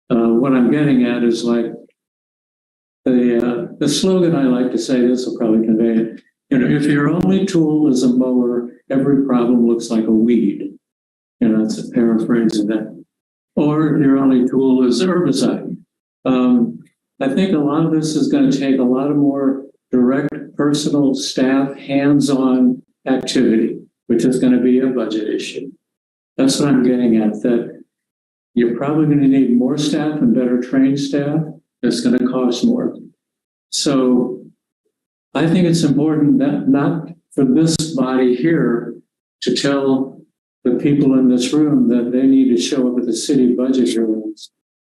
What I'm getting at is like the slogan I like to say, this will probably convey it. You know, if your only tool is a mower, every problem looks like a weed. You know, it's a paraphrase of that. Or your only tool is herbicide. I think a lot of this is going to take a lot of more direct personal staff, hands-on activity, which is going to be a budget issue. That's what I'm getting at, that you're probably going to need more staff and better trained staff. It's going to cost more. So I think it's important that not for this body here to tell the people in this room that they need to show up at the city budget hearings.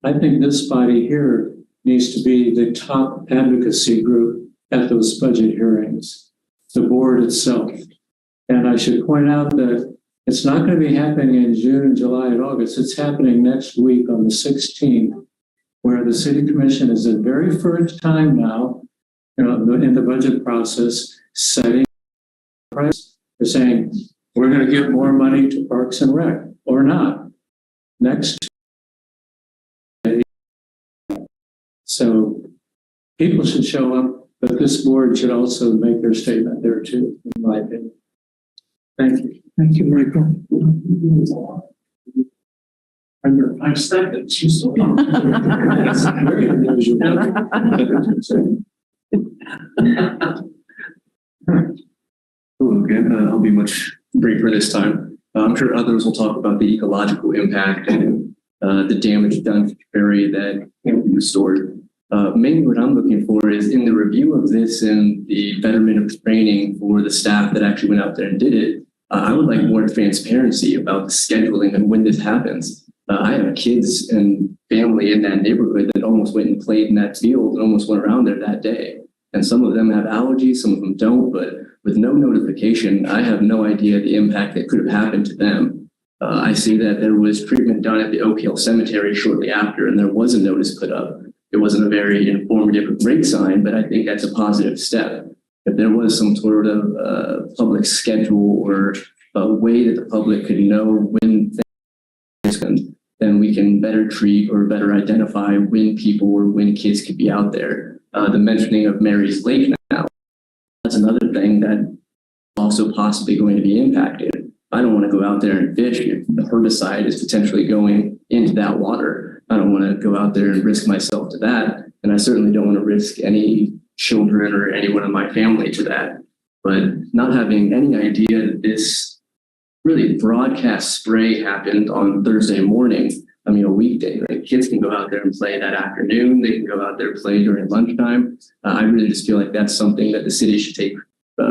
I think this body here needs to be the top advocacy group at those budget hearings, the board itself. And I should point out that it's not going to be happening in June and July and August. It's happening next week on the 16th, where the city commission is the very first time now, you know, in the budget process, setting price. They're saying, we're going to give more money to Parks and Rec, or not. Next. So people should show up, but this board should also make their statement there too, in my opinion. Thank you. Thank you, Michael. Under 5 seconds, you still don't. That's very unusual. Again, I'll be much briefer this time. I'm sure others will talk about the ecological impact and the damage done to the area that can't be restored. Mainly what I'm looking for is in the review of this and the betterment of training for the staff that actually went out there and did it, I would like more transparency about the scheduling and when this happens. I have kids and family in that neighborhood that almost went and played in that field and almost went around there that day. And some of them have allergies, some of them don't, but with no notification, I have no idea the impact that could have happened to them. I see that there was treatment done at the Oak Hill Cemetery shortly after, and there was a notice put up. It wasn't a very informative or great sign, but I think that's a positive step. If there was some sort of public schedule or a way that the public could know when things happen, then we can better treat or better identify when people or when kids could be out there. The mentioning of Mary's Lake now, that's another thing that also possibly going to be impacted. I don't want to go out there and fish if the herbicide is potentially going into that water. I don't want to go out there and risk myself to that. And I certainly don't want to risk any children or anyone in my family to that. But not having any idea that this really broadcast spray happened on Thursday morning, I mean, a weekday, right? Kids can go out there and play that afternoon. They can go out there and play during lunchtime. I really just feel like that's something that the city should take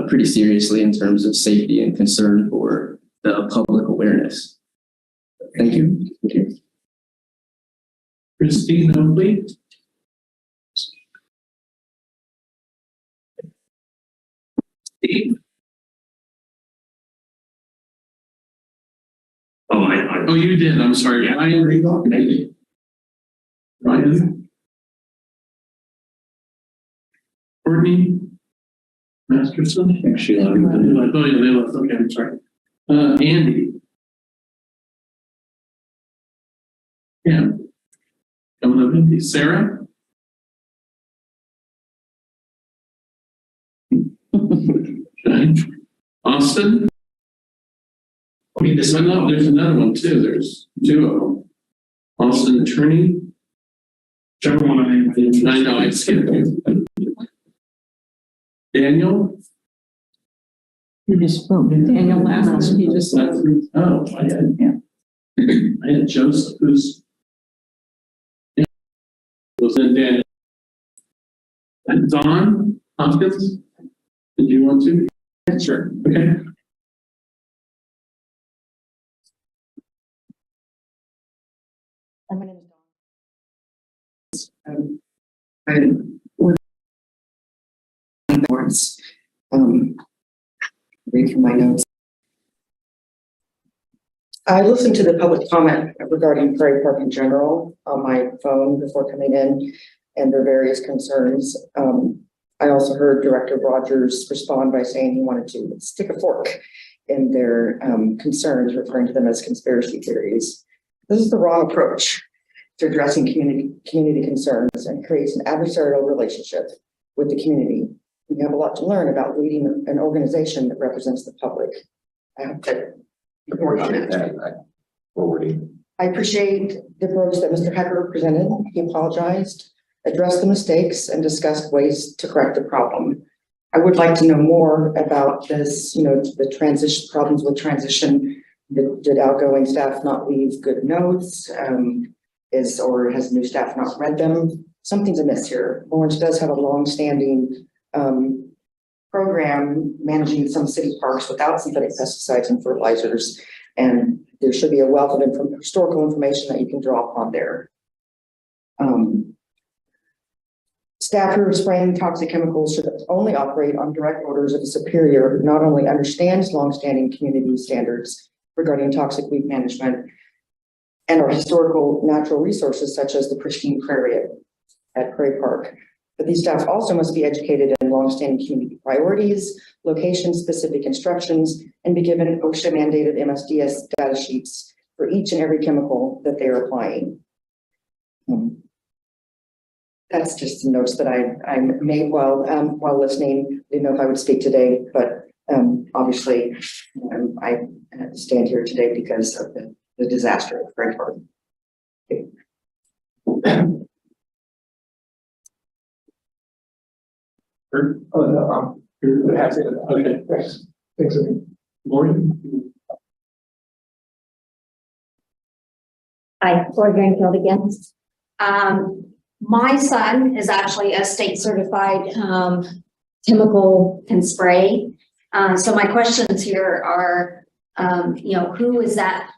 pretty seriously in terms of safety and concern for the public awareness. Thank you. Thank you. Christine Oakley. Steve. Oh, you did. I'm sorry. Ryan. Ryan. Courtney. Masterson. Actually, Oh, yeah, they left. Okay, I'm sorry. Andy. Yeah. Coming up empty. Sarah. Okay. Austin. There's another one too. There's two of them. Austin Attorney. Whichever one I know I skipped you. Daniel. You just spoke. Daniel last, he just. Oh, I had Joseph, who's. Yeah. Was in Daniel. And Don Hopkins. Did you want to? Sure. Okay. My name is Dawn. I work boards. Read from my notes. I listened to the public comment regarding Prairie Park in general on my phone before coming in and their various concerns. I also heard Director Rogers respond by saying he wanted to stick a fork in their concerns, referring to them as conspiracy theories. This is the wrong approach to addressing community concerns and creates an adversarial relationship with the community. We have a lot to learn about leading an organization that represents the public. I have to work on that. Forwarding. I appreciate the approach that Mr. Hecker presented. He apologized, addressed the mistakes, and discussed ways to correct the problem. I would like to know more about this, the transition problems with transition. Did outgoing staff not leave good notes? Or has new staff not read them? Something's amiss here. Lawrence does have a long-standing program managing some city parks without synthetic pesticides and fertilizers. And there should be a wealth of historical information that you can draw upon there. Staff who are spraying toxic chemicals should only operate on direct orders of a superior who not only understands longstanding community standards regarding toxic weed management and our historical natural resources, such as the pristine prairie at Prairie Park. But these staff also must be educated in longstanding community priorities, location-specific instructions, and be given OSHA mandated MSDS data sheets for each and every chemical that they are applying. That's just some notes that I made while listening. Didn't know if I would speak today, but obviously I had to stand here today because of the disaster at Prairie Park. Oh, no, okay, thanks. Thanks. Lori. Hi, Lori Greenfield again. My son is actually a state certified chemical and spray. So my questions here are, Who is that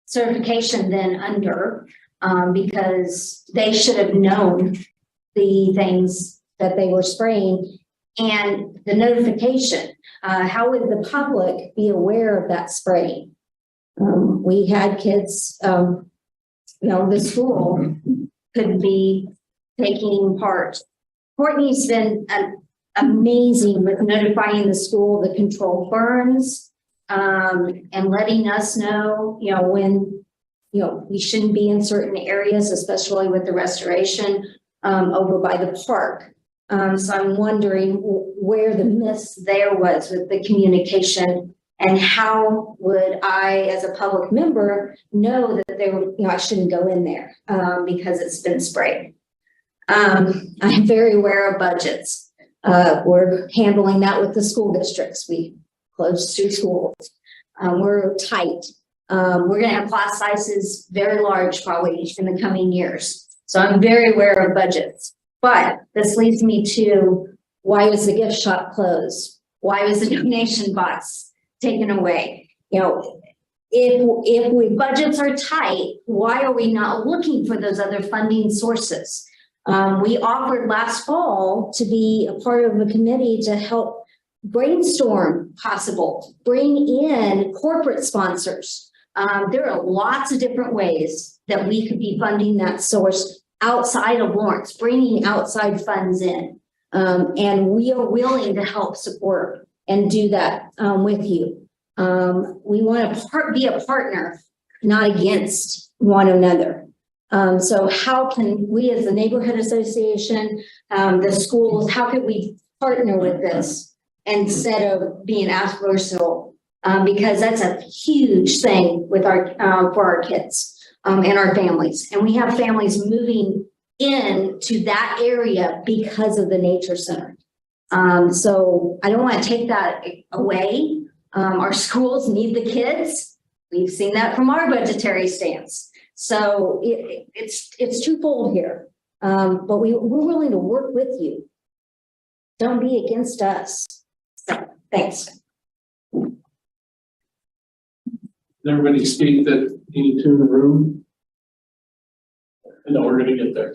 certification then under? Because they should have known the things that they were spraying and the notification. How would the public be aware of that spraying? We had kids, the school could be taking part. Courtney's been amazing with notifying the school the controlled burns, and letting us know, when, we shouldn't be in certain areas, especially with the restoration, over by the park. So I'm wondering where the miss there was with the communication, and how would I, as a public member, know that they were, I shouldn't go in there, because it's been sprayed. I'm very aware of budgets. We're handling that with the school districts. We closed 2 schools. We're tight. We're going to have class sizes very large probably in the coming years. So I'm very aware of budgets. But this leads me to, why was the gift shop closed? Why was the donation box taken away? If budgets are tight, why are we not looking for those other funding sources? We offered last fall to be a part of a committee to help brainstorm possible, bring in corporate sponsors. There are lots of different ways that we could be funding that source outside of Lawrence, bringing outside funds in. And we are willing to help support and do that with you. We want to be a partner, not against one another. So how can we, as the neighborhood association, the schools, how could we partner with this instead of being adversarial? Because that's a huge thing with for our kids and our families. And we have families moving into that area because of the nature center. So I don't want to take that away. Our schools need the kids. We've seen that from our budgetary stance. So it's twofold here, but we're willing to work with you. Don't be against us. So, thanks. Everybody speak that you need to in the room? I know we're going to get there.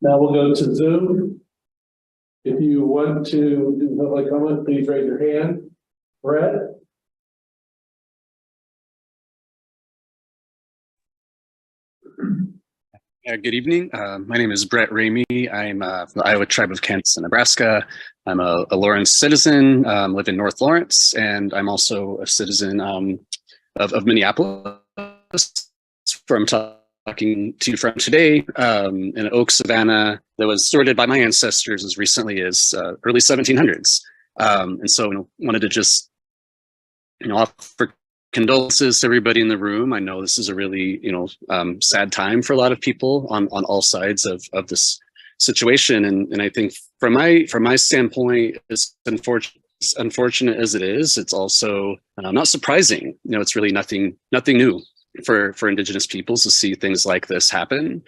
Now we'll go to Zoom. If you want to do public comment, please raise your hand. Brett? Good evening. My name is Brett Ramey. I'm from the Iowa Tribe of Kansas, Nebraska. I'm a Lawrence citizen, live in North Lawrence, and I'm also a citizen of Minneapolis, where I'm talking to you from today, in Oak Savannah that was sorted by my ancestors as recently as early 1700s. And so wanted to just offer condolences to everybody in the room. I know this is a really, sad time for a lot of people on all sides of this situation. And I think from my standpoint, as unfortunate as it is, it's also not surprising. It's really nothing new for Indigenous peoples to see things like this happen.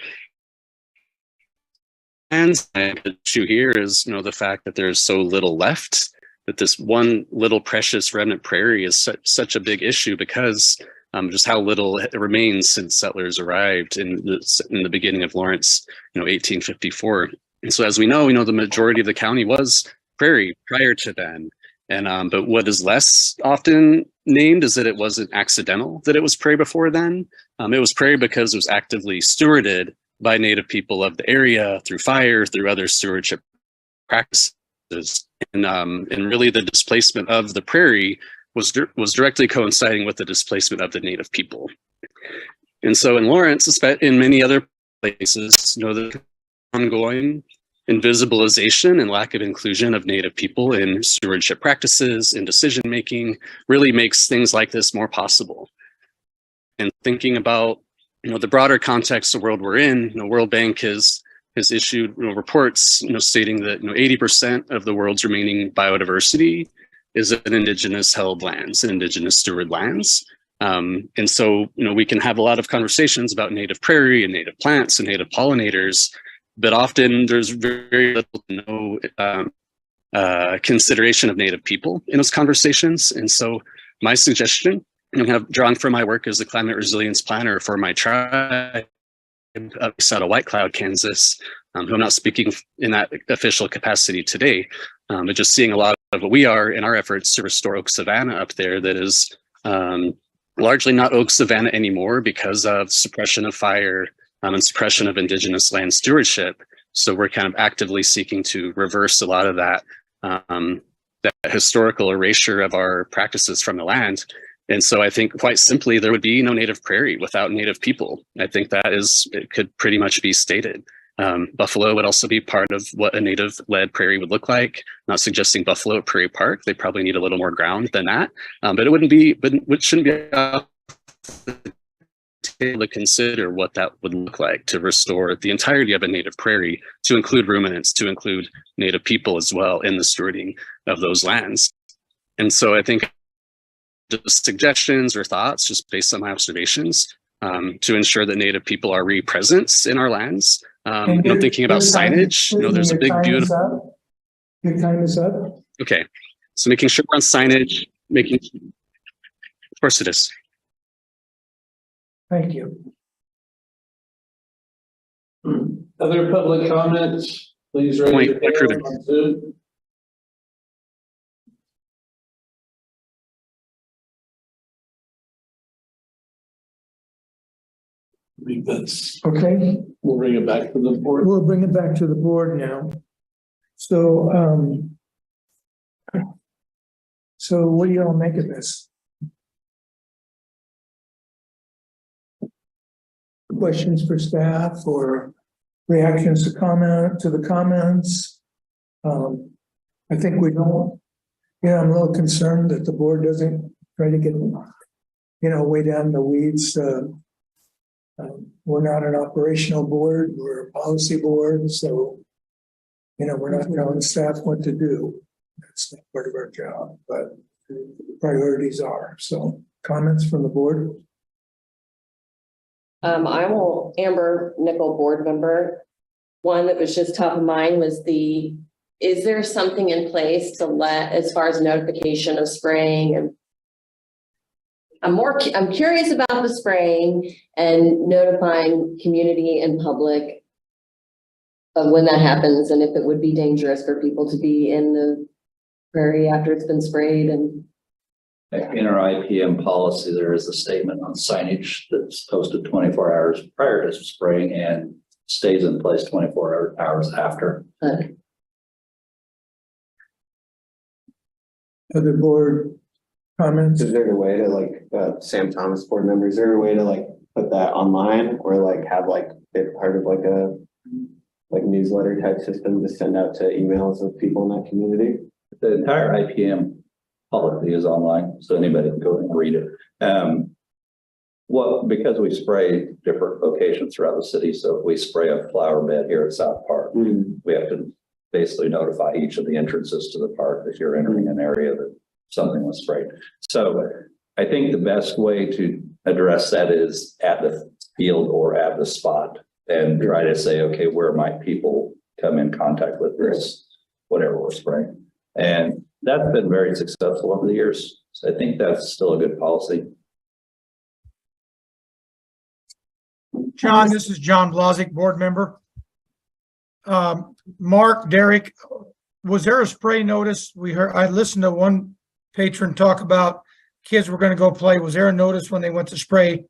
And the issue here is, the fact that there's so little left, that this one little precious remnant prairie is such a big issue because just how little it remains since settlers arrived in the beginning of Lawrence, 1854. And so as we know, the majority of the county was prairie prior to then. And but what is less often named is that it wasn't accidental that it was prairie before then. It was prairie because it was actively stewarded by Native people of the area through fire, through other stewardship practices. And really the displacement of the prairie was directly coinciding with the displacement of the Native people. And so in Lawrence, in many other places, the ongoing invisibilization and lack of inclusion of Native people in stewardship practices and decision-making really makes things like this more possible. And thinking about, the broader context of the world we're in, World Bank has issued reports, stating that 80% of the world's remaining biodiversity is in Indigenous held lands and Indigenous steward lands. And so, we can have a lot of conversations about native prairie and native plants and native pollinators, but often there's very little to no consideration of Native people in those conversations. And so, my suggestion, kind of drawing from my work as a climate resilience planner for my tribe out of White Cloud, Kansas, who I'm not speaking in that official capacity today, but just seeing a lot of what we are in our efforts to restore oak savanna up there that is largely not oak savanna anymore because of suppression of fire and suppression of indigenous land stewardship. So we're kind of actively seeking to reverse a lot of that, that historical erasure of our practices from the land. And so I think quite simply, there would be no native prairie without native people. I think that is, it could pretty much be stated. Buffalo would also be part of what a native-led prairie would look like. Not suggesting Buffalo at Prairie Park. They probably need a little more ground than that. But it wouldn't be, but it shouldn't be off the table to consider what that would look like to restore the entirety of a native prairie, to include ruminants, to include native people as well in the stewarding of those lands. And so I think just suggestions or thoughts, just based on my observations, to ensure that native people are re-present in our lands. Thinking about signage, there's a big, beautiful. Your time is up. Okay, so making sure we're on signage, of course it is. Thank you. Other public comments, please raise your hand on Zoom. I think that's okay. We'll bring it back to the board. We'll bring it back to the board now. So, what do y'all make of this? Questions for staff or reactions to the comments? I think we don't. I'm a little concerned that the board doesn't try to get, way down the weeds. We're not an operational board, we're a policy board, so, we're not telling staff what to do. That's not part of our job, but the priorities are. So comments from the board? I'm a Amber Nickel board member. One that was just top of mind was is there something in place to as far as notification of spraying? And I'm curious about the spraying and notifying community and public of when that happens and if it would be dangerous for people to be in the prairie after it's been sprayed. And in our IPM policy, there is a statement on signage that's posted 24 hours prior to spraying and stays in place 24 hours after. Other board comments? Is there a way to Sam Thomas board member, is there a way to put that online or have it part of a newsletter type system to send out to emails of people in that community? The entire IPM policy is online, so anybody can go and read it. Because we spray different locations throughout the city, so if we spray a flower bed here at South Park, we have to basically notify each of the entrances to the park that you're entering an area that something was sprayed. So I think the best way to address that is at the field or at the spot and try to say, okay, where might people come in contact with this, whatever we're spraying. And that's been very successful over the years. So I think that's still a good policy. John, this is John Blazik, board member. Mark, Derek, was there a spray notice? I listened to one patron talk about kids were going to go play. Was there a notice when they went to spray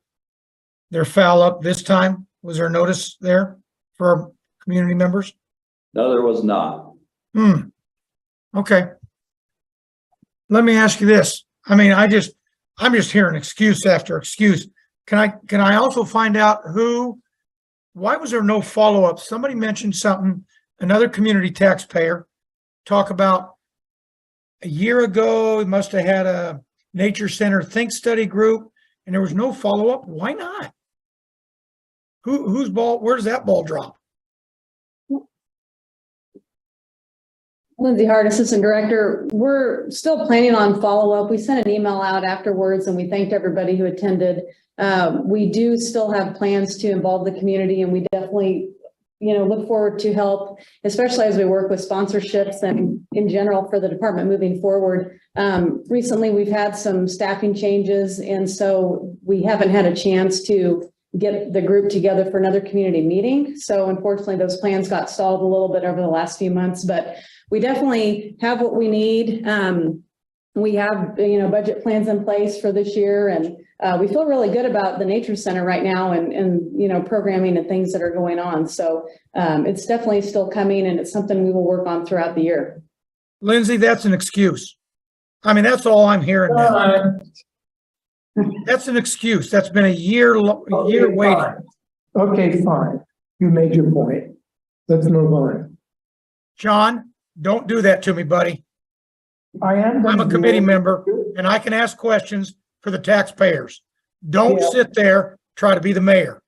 their foul up this time? Was there a notice there for our community members? No, there was not. Okay. Let me ask you this. I mean, I'm just hearing excuse after excuse. Can I also find out why was there no follow-up? Somebody mentioned something, another community taxpayer talk about a year ago, he must have had a nature center think study group and there was no follow-up. Why not? Whose ball, where does that ball drop? Lindsay Hart, Assistant Director. We're still planning on follow-up. We sent an email out afterwards and we thanked everybody who attended. We do still have plans to involve the community and we definitely, look forward to help, especially as we work with sponsorships and in general for the department moving forward. Recently, we've had some staffing changes, and so we haven't had a chance to get the group together for another community meeting. So unfortunately, those plans got stalled a little bit over the last few months, but we definitely have what we need. We have, budget plans in place for this year, and we feel really good about the nature center right now and programming and things that are going on. So it's definitely still coming, and it's something we will work on throughout the year. Lindsay, that's an excuse. I mean, that's all I'm hearing now. That's an excuse. That's been a year waiting. Fine. Okay, fine. You made your point. Let's move on. John, don't do that to me, buddy. I'm a committee member and I can ask questions for the taxpayers. Don't sit there, try to be the mayor.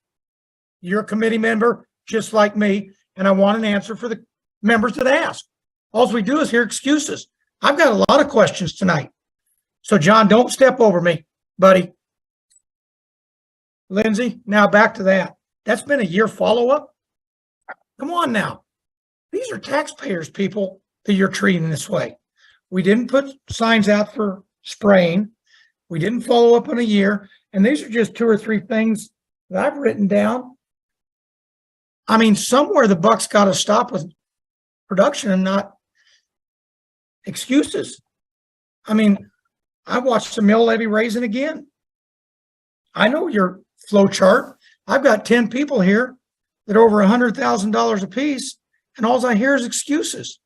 You're a committee member, just like me, and I want an answer for the members that ask. All we do is hear excuses. I've got a lot of questions tonight. So John, don't step over me, buddy. Lindsay, now back to that. That's been a year follow-up. Come on now. These are taxpayers, people, that you're treating this way. We didn't put signs out for spraying. We didn't follow up in a year. And these are just 2 or 3 things that I've written down. I mean, somewhere the buck's got to stop with production and not excuses. I mean, I watched the mill levy raising again. I know your flow chart. I've got 10 people here that are over $100,000 a piece, and all I hear is excuses.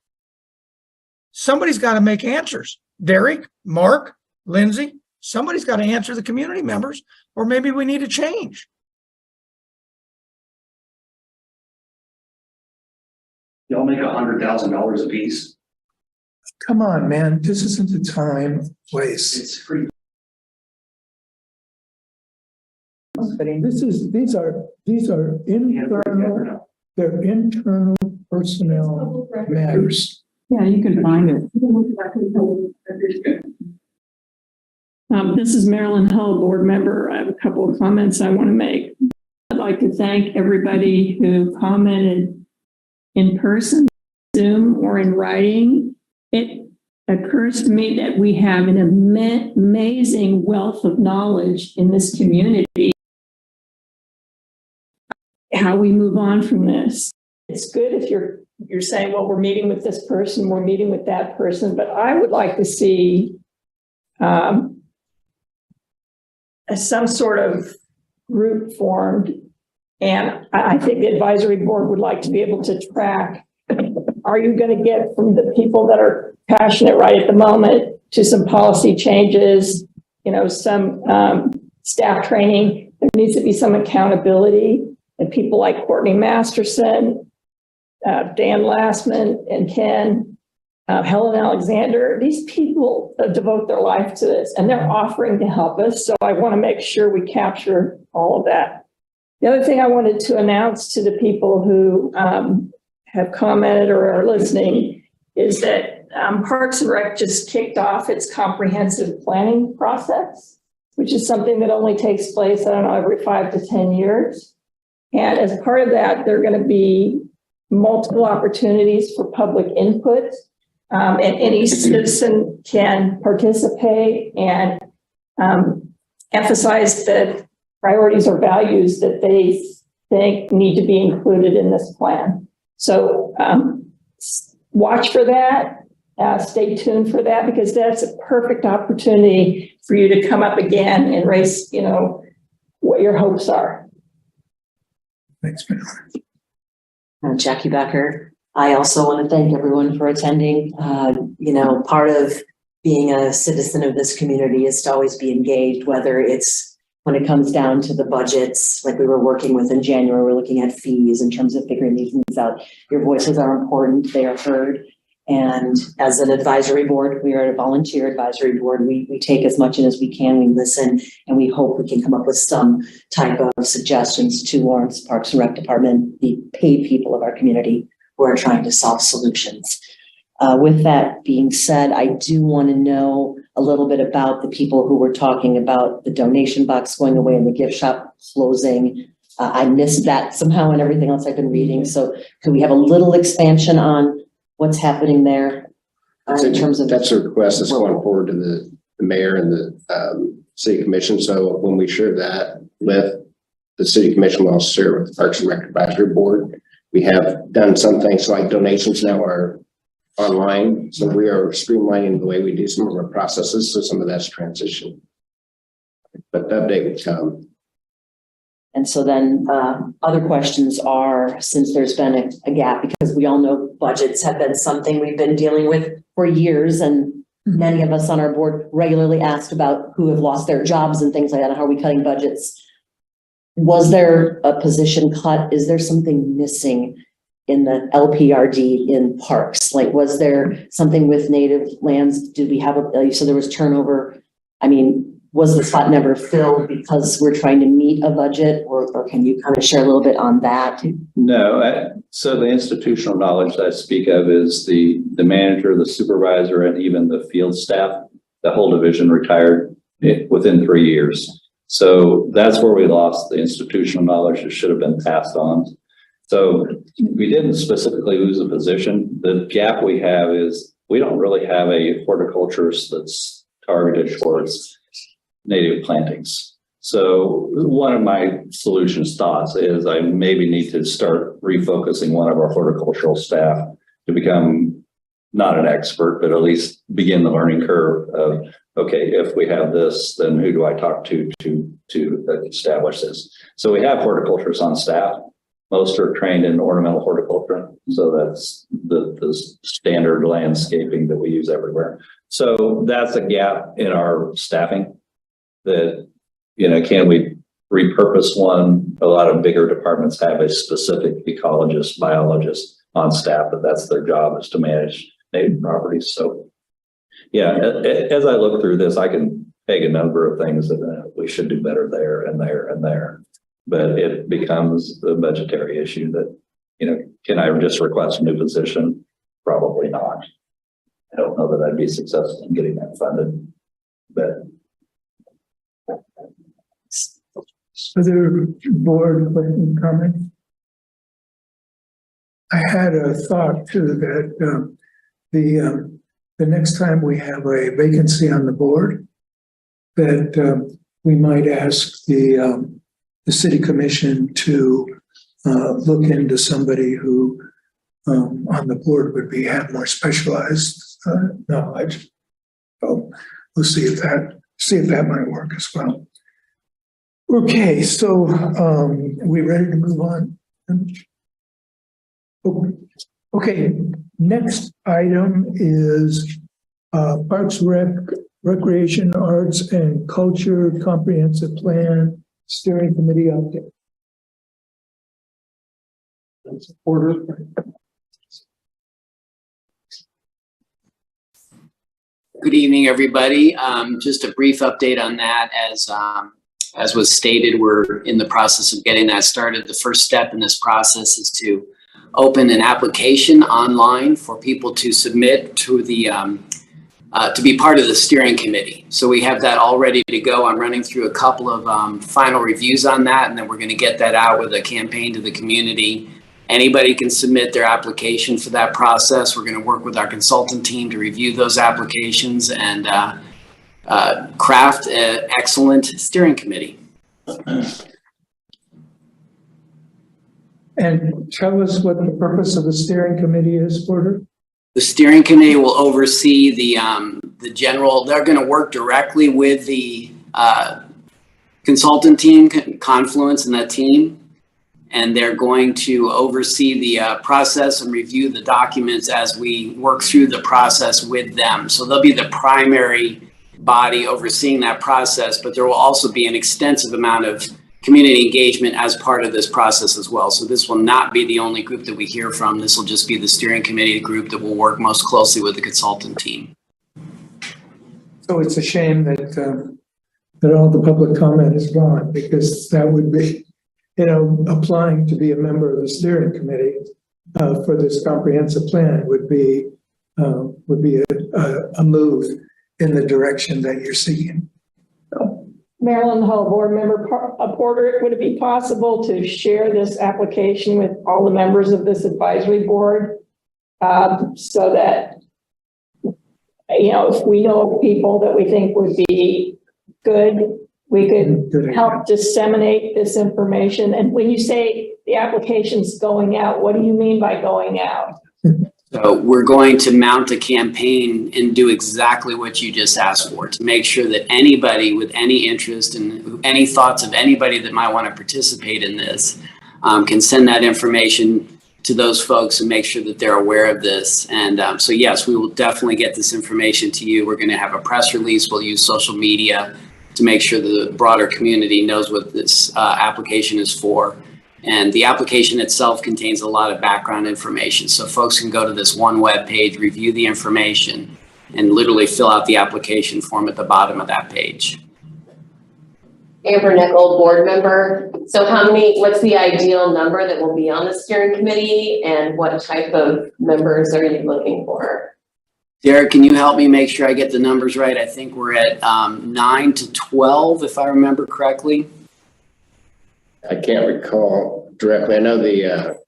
Somebody's got to make answers. Derek, Mark, Lindsay, somebody's got to answer the community members, or maybe we need to change. Y'all make $100,000 a piece. Come on, man. This isn't the time, place. It's pretty. These are internal, they're internal personnel matters. Yeah, you can find it. This is Marilyn Hull, board member. I have a couple of comments I want to make. I'd like to thank everybody who commented in person, Zoom, or in writing. It occurs to me that we have an amazing wealth of knowledge in this community. How we move on from this. It's good if you're saying, well, we're meeting with this person, we're meeting with that person, but I would like to see some sort of group formed. And I think the advisory board would like to be able to track, are you going to get from the people that are passionate right at the moment to some policy changes, some staff training. There needs to be some accountability. And people like Courtney Masterson, Dan Lastman, and Ken, Helen Alexander, these people devote their life to this, and they're offering to help us. So I want to make sure we capture all of that. The other thing I wanted to announce to the people who have commented or are listening is that Parks and Rec just kicked off its comprehensive planning process, which is something that only takes place, every 5 to 10 years. And as part of that, there are going to be multiple opportunities for public input, and any citizen can participate and emphasize the priorities or values that they think need to be included in this plan. So watch for that, stay tuned for that, because that's a perfect opportunity for you to come up again and raise, what your hopes are. Thanks, I'm Jackie Becker. I also want to thank everyone for attending. Part of being a citizen of this community is to always be engaged, whether it's when it comes down to the budgets, like we were working with in January, we're looking at fees in terms of figuring these things out. Your voices are important, they are heard. And as an advisory board, we are a volunteer advisory board. We take as much in as we can, we listen, and we hope we can come up with some type of suggestions to Lawrence Parks and Rec Department, the paid people of our community who are trying to solve solutions. With that being said, I do want to know a little bit about the people who were talking about the donation box going away and the gift shop closing. I missed that somehow and everything else I've been reading. So could we have a little expansion on what's happening there? in terms of. That's a request that's going forward to the mayor and the city commission. So when we share that with the city commission, we'll also share with the Parks and Rec Advisory Board. We have done some things like donations now are online. So we are streamlining the way we do some of our processes. So some of that's transition. But the update would come. And so then other questions are, since there's been a gap, because we all know budgets have been something we've been dealing with for years, and many of us on our board regularly asked about who have lost their jobs and things like that, and how are we cutting budgets? Was there a position cut? Is there something missing in the LPRD in parks? Like, was there something with native lands? Did we have you said there was turnover? I mean, was the spot never filled because we're trying to meet a budget, or can you kind of share a little bit on that? No, so the institutional knowledge that I speak of is the manager, the supervisor, and even the field staff. The whole division retired within 3 years. So that's where we lost the institutional knowledge that should have been passed on. So we didn't specifically lose a position. The gap we have is we don't really have a horticulturist that's targeted towards native plantings. So one of my solutions thoughts is I maybe need to start refocusing one of our horticultural staff to become not an expert, but at least begin the learning curve of, okay, if we have this, then who do I talk to establish this? So we have horticulturists on staff. Most are trained in ornamental horticulture. So that's the standard landscaping that we use everywhere. So that's a gap in our staffing that, can we repurpose one? A lot of bigger departments have a specific ecologist, biologist on staff, but that's their job, is to manage native properties. So yeah, as I look through this, I can peg a number of things that we should do better there and there and there. But it becomes the budgetary issue that, can I just request a new position? Probably not. I don't know that I'd be successful in getting that funded, but. Other board questions, comments? I had a thought too that the next time we have a vacancy on the board, that we might ask the city commission to look into somebody who on the board would have more specialized knowledge. So we'll see if that might work as well. Okay, so are we ready to move on? Okay, next item is Parks Recreation, Arts and Culture Comprehensive Plan Steering Committee update. Order. Good evening, everybody. Just a brief update on that. As was stated, we're in the process of getting that started. The first step in this process is to open an application online for people to submit to the to be part of the steering committee. So we have that all ready to go. I'm running through a couple of final reviews on that, and then we're going to get that out with a campaign to the community. Anybody can submit their application for that process. We're going to work with our consultant team to review those applications and craft an excellent steering committee. And tell us what the purpose of the steering committee is, Porter. The steering committee will oversee the general. They're going to work directly with the consultant team, Confluence, and that team. And they're going to oversee the process and review the documents as we work through the process with them. So they'll be the primary body overseeing that process, but there will also be an extensive amount of community engagement as part of this process as well. So this will not be the only group that we hear from. This will just be the steering committee group that will work most closely with the consultant team. So it's a shame that all the public comment is gone, because that would be, applying to be a member of the steering committee for this comprehensive plan would be a move in the direction that you're seeking. Maryland Hall Board Member Porter, would it be possible to share this application with all the members of this advisory board so that you know, if we know of people that we think would be good, we could help disseminate this information. And when you say the application's going out, what do you mean by going out? So we're going to mount a campaign and do exactly what you just asked for, to make sure that anybody with any interest and any thoughts of anybody that might want to participate in this can send that information to those folks and make sure that they're aware of this. And so yes, we will definitely get this information to you. We're going to have a press release. We'll use social media to make sure the broader community knows what this application is for. And the application itself contains a lot of background information. So folks can go to this one web page, review the information, and literally fill out the application form at the bottom of that page. Amber Nickel, board member. So what's the ideal number that will be on the steering committee, and what type of members are you looking for? Derek, can you help me make sure I get the numbers right? I think we're at 9 to 12, if I remember correctly. I can't recall directly. I know the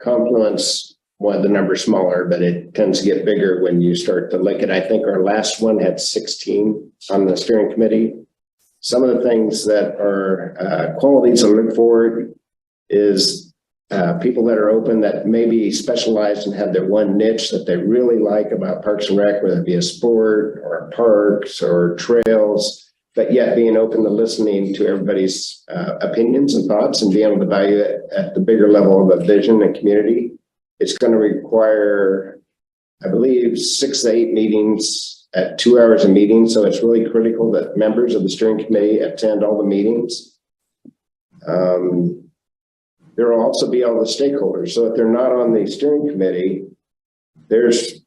confluence, the number's smaller, but it tends to get bigger when you start to look at, I think our last one had 16 on the steering committee. Some of the things that are qualities to look for is people that are open, that maybe specialized and have their one niche that they really like about Parks and Rec, whether it be a sport or parks or trails, but yet being open to listening to everybody's opinions and thoughts and being able to value it at the bigger level of a vision and community. It's going to require, I believe, 6 to 8 meetings at 2 hours a meeting. So it's really critical that members of the steering committee attend all the meetings. There will also be all the stakeholders. So if they're not on the steering committee, there's a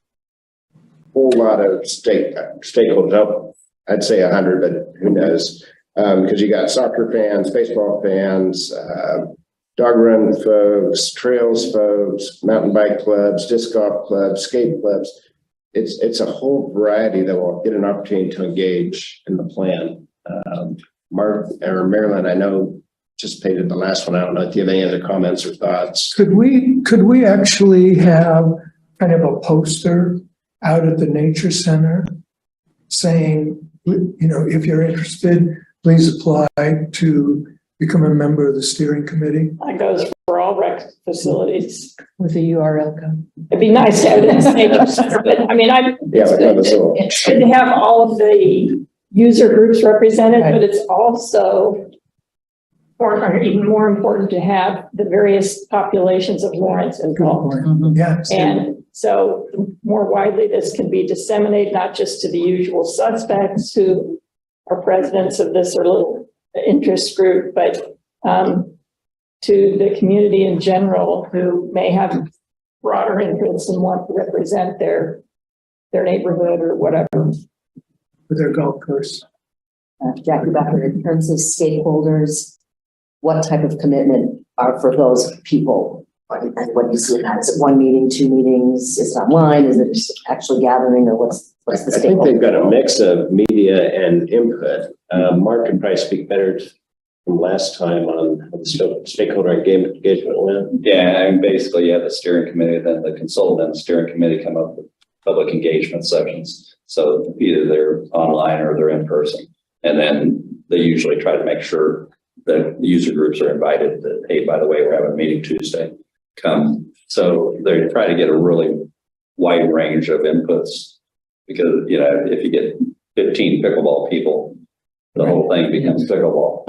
whole lot of stakeholders. I'd say 100, but who knows? Because you got soccer fans, baseball fans, dog run folks, trails folks, mountain bike clubs, disc golf clubs, skate clubs. It's a whole variety that will get an opportunity to engage in the plan. Mark or Marilyn, I know participated in the last one. I don't know if you have any other comments or thoughts. Could we actually have kind of a poster out at the nature center saying, you know, if you're interested, please apply to become a member of the steering committee? That goes for all rec facilities. With a URL code. It'd be nice to have this nature center, but I mean, it's good to have all of the user groups represented, but it's also even more important to have the various populations of Lawrence and Galt. Yeah. And so more widely, this can be disseminated, not just to the usual suspects who are presidents of this or little interest group, but to the community in general who may have broader interests and want to represent their neighborhood or whatever. With their golf course. Jackie Becker, in terms of stakeholders, what type of commitment are for those people? And what do you see in that? Is it 1 meeting, 2 meetings? Is it online? Is it actually gathering, or what's the I think they've got a mix of media and input. Mark can probably speak better from last time on the stakeholder engagement went. Yeah, and basically, the steering committee, then the consultant and the steering committee come up with public engagement sessions. So either they're online or they're in person. And then they usually try to make sure that the user groups are invited that, hey, by the way, we're having a meeting Tuesday. Come. So they try to get a really wide range of inputs, because, you know, if you get 15 pickleball people, the whole thing becomes pickleball.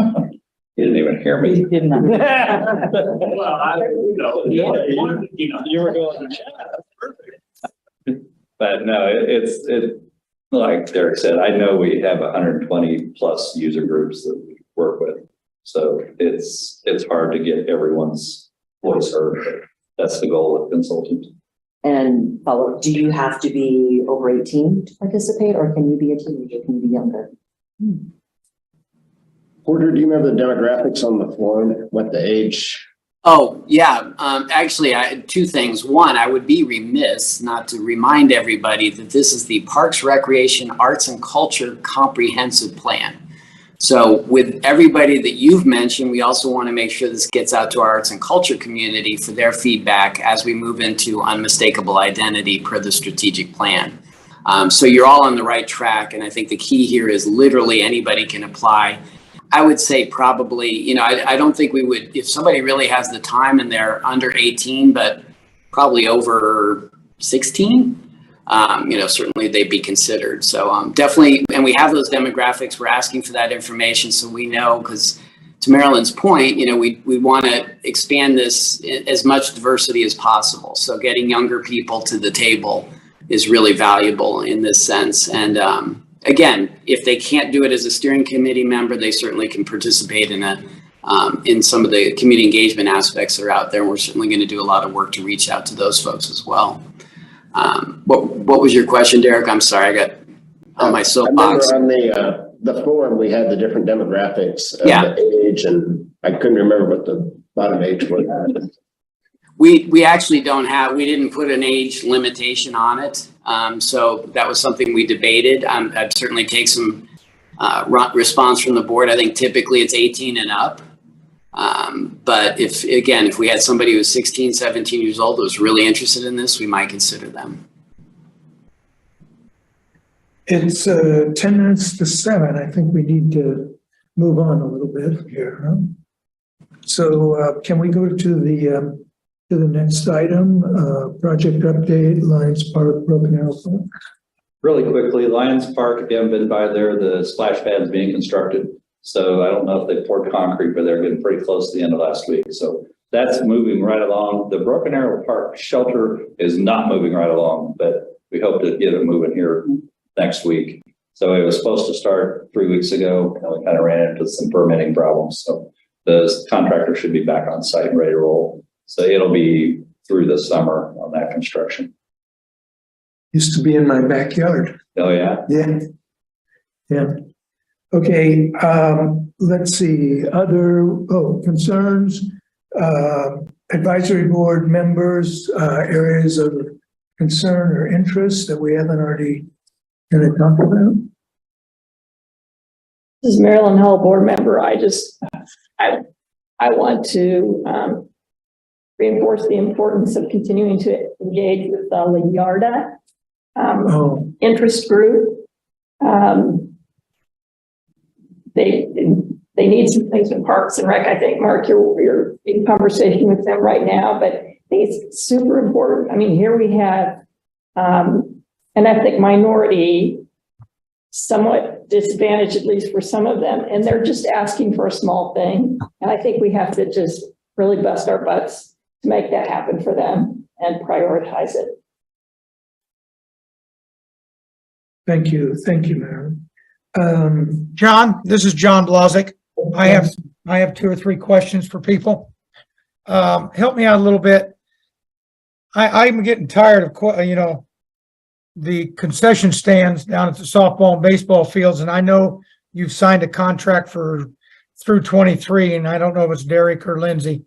You didn't even hear me. You did not. Well, I don't know. You were going to chat. That's perfect. But no, it's like Derek said, I know we have 120 plus user groups that we work with. So it's hard to get everyone's voice heard. That's the goal of consultants. And follow, do you have to be over 18 to participate, or can you be a teenager? Can you be younger? Porter, do you remember the demographics on the form? What the age? Oh, yeah. Actually, I had 2 things. One, I would be remiss not to remind everybody that this is the Parks, Recreation, Arts, and Culture Comprehensive Plan. So with everybody that you've mentioned, we also want to make sure this gets out to our arts and culture community for their feedback as we move into unmistakable identity per the strategic plan. So you're all on the right track. And I think the key here is literally anybody can apply. I would say probably, you know, I don't think we would, if somebody really has the time and they're under 18, but probably over 16, you know, certainly they'd be considered. So definitely, and we have those demographics, we're asking for that information so we know, because to Marilyn's point, you know, we want to expand this as much diversity as possible. So getting younger people to the table is really valuable in this sense. And again, if they can't do it as a steering committee member, they certainly can participate in some of the community engagement aspects that are out there. And we're certainly going to do a lot of work to reach out to those folks as well. What was your question, Derek? I'm sorry, I got on my soapbox. On the form, we had the different demographics, Yeah. the age, and I couldn't remember what the bottom age was. We actually don't have, we didn't put an age limitation on it. So that was something we debated. I'd certainly take some response from the board. I think typically it's 18 and up. But if we had somebody who was 16, 17 years old who was really interested in this, we might consider them. It's 10 minutes to 7. I think we need to move on a little bit here. Huh? So can we go to the next item? Project update, Lyons Park, Broken Arrow Park. Really quickly, Lyons Park, if you haven't been by there, the splash pad is being constructed. So I don't know if they poured concrete, but they're getting pretty close to the end of last week. So that's moving right along. The Broken Arrow Park shelter is not moving right along, but we hope to get it moving here next week. So it was supposed to start 3 weeks ago, and we kind of ran into some permitting problems. So the contractor should be back on site and ready to roll. So it'll be through the summer on that construction. Used to be in my backyard. Oh, yeah? Yeah. Yeah. Okay, let's see, other concerns, advisory board members, areas of concern or interest that we haven't already going to talk about. This is Marilyn Hull, board member. I want to reinforce the importance of continuing to engage with the LIARDA interest group. They need some things in Parks and Rec. I think, Mark, you're in conversation with them right now, but I think it's super important. I mean, here we have an ethnic minority, somewhat disadvantaged, at least for some of them, and they're just asking for a small thing. And I think we have to just really bust our butts to make that happen for them and prioritize it. Thank you, Marilyn. John, this is John Blazik. I have 2 or 3 questions for people. Help me out a little bit. I'm getting tired of, the concession stands down at the softball and baseball fields. And I know you've signed a contract through 23, and I don't know if it's Derek or Lindsay,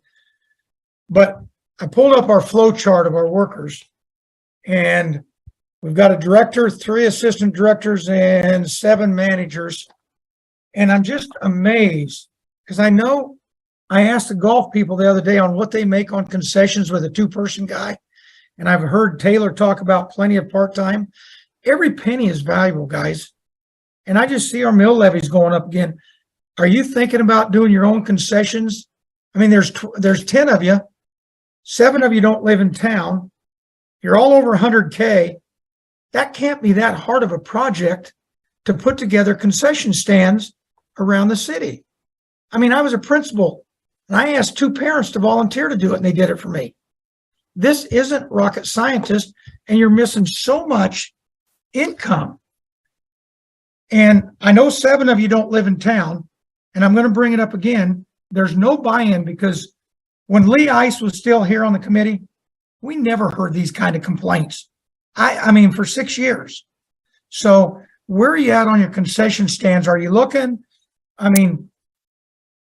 but I pulled up our flow chart of our workers, and we've got a director, 3 assistant directors, and 7 managers. And I'm just amazed because I know I asked the golf people the other day on what they make on concessions with a 2-person guy. And I've heard Taylor talk about plenty of part-time. Every penny is valuable, guys. And I just see our mill levies going up again. Are you thinking about doing your own concessions? I mean, there's 10 of you. 7 of you don't live in town. You're all over 100K. That can't be that hard of a project to put together concession stands around the city. I mean, I was a principal and I asked 2 parents to volunteer to do it, and they did it for me. This isn't rocket scientist, and you're missing so much income. And I know 7 of you don't live in town, and I'm going to bring it up again. There's no buy-in because when Lee Ice was still here on the committee, we never heard these kind of complaints. I mean, for 6 years. So where are you at on your concession stands? Are you looking? I mean,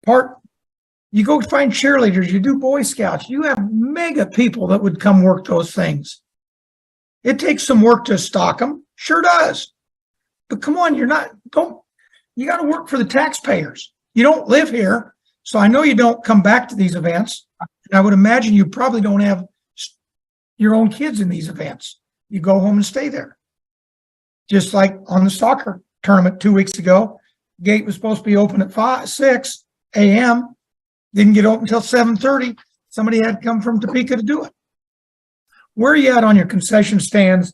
you go find cheerleaders, you do Boy Scouts, you have mega people that would come work those things. It takes some work to stock them. Sure does. But come on, you got to work for the taxpayers. You don't live here. So I know you don't come back to these events. And I would imagine you probably don't have your own kids in these events. You go home and stay there. Just like on the soccer tournament 2 weeks ago, gate was supposed to be open at 6 a.m. Didn't get open until 7:30. Somebody had to come from Topeka to do it. Where are you at on your concession stands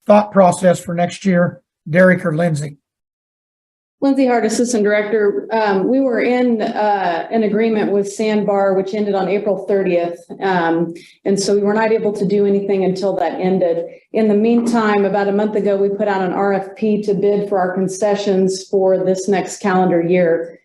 thought process for next year, Derek or Lindsay? Lindsay Hart, Assistant Director. We were in an agreement with Sandbar, which ended on April 30th. And so we were not able to do anything until that ended. In the meantime, about a month ago, we put out an RFP to bid for our concessions for this next calendar year.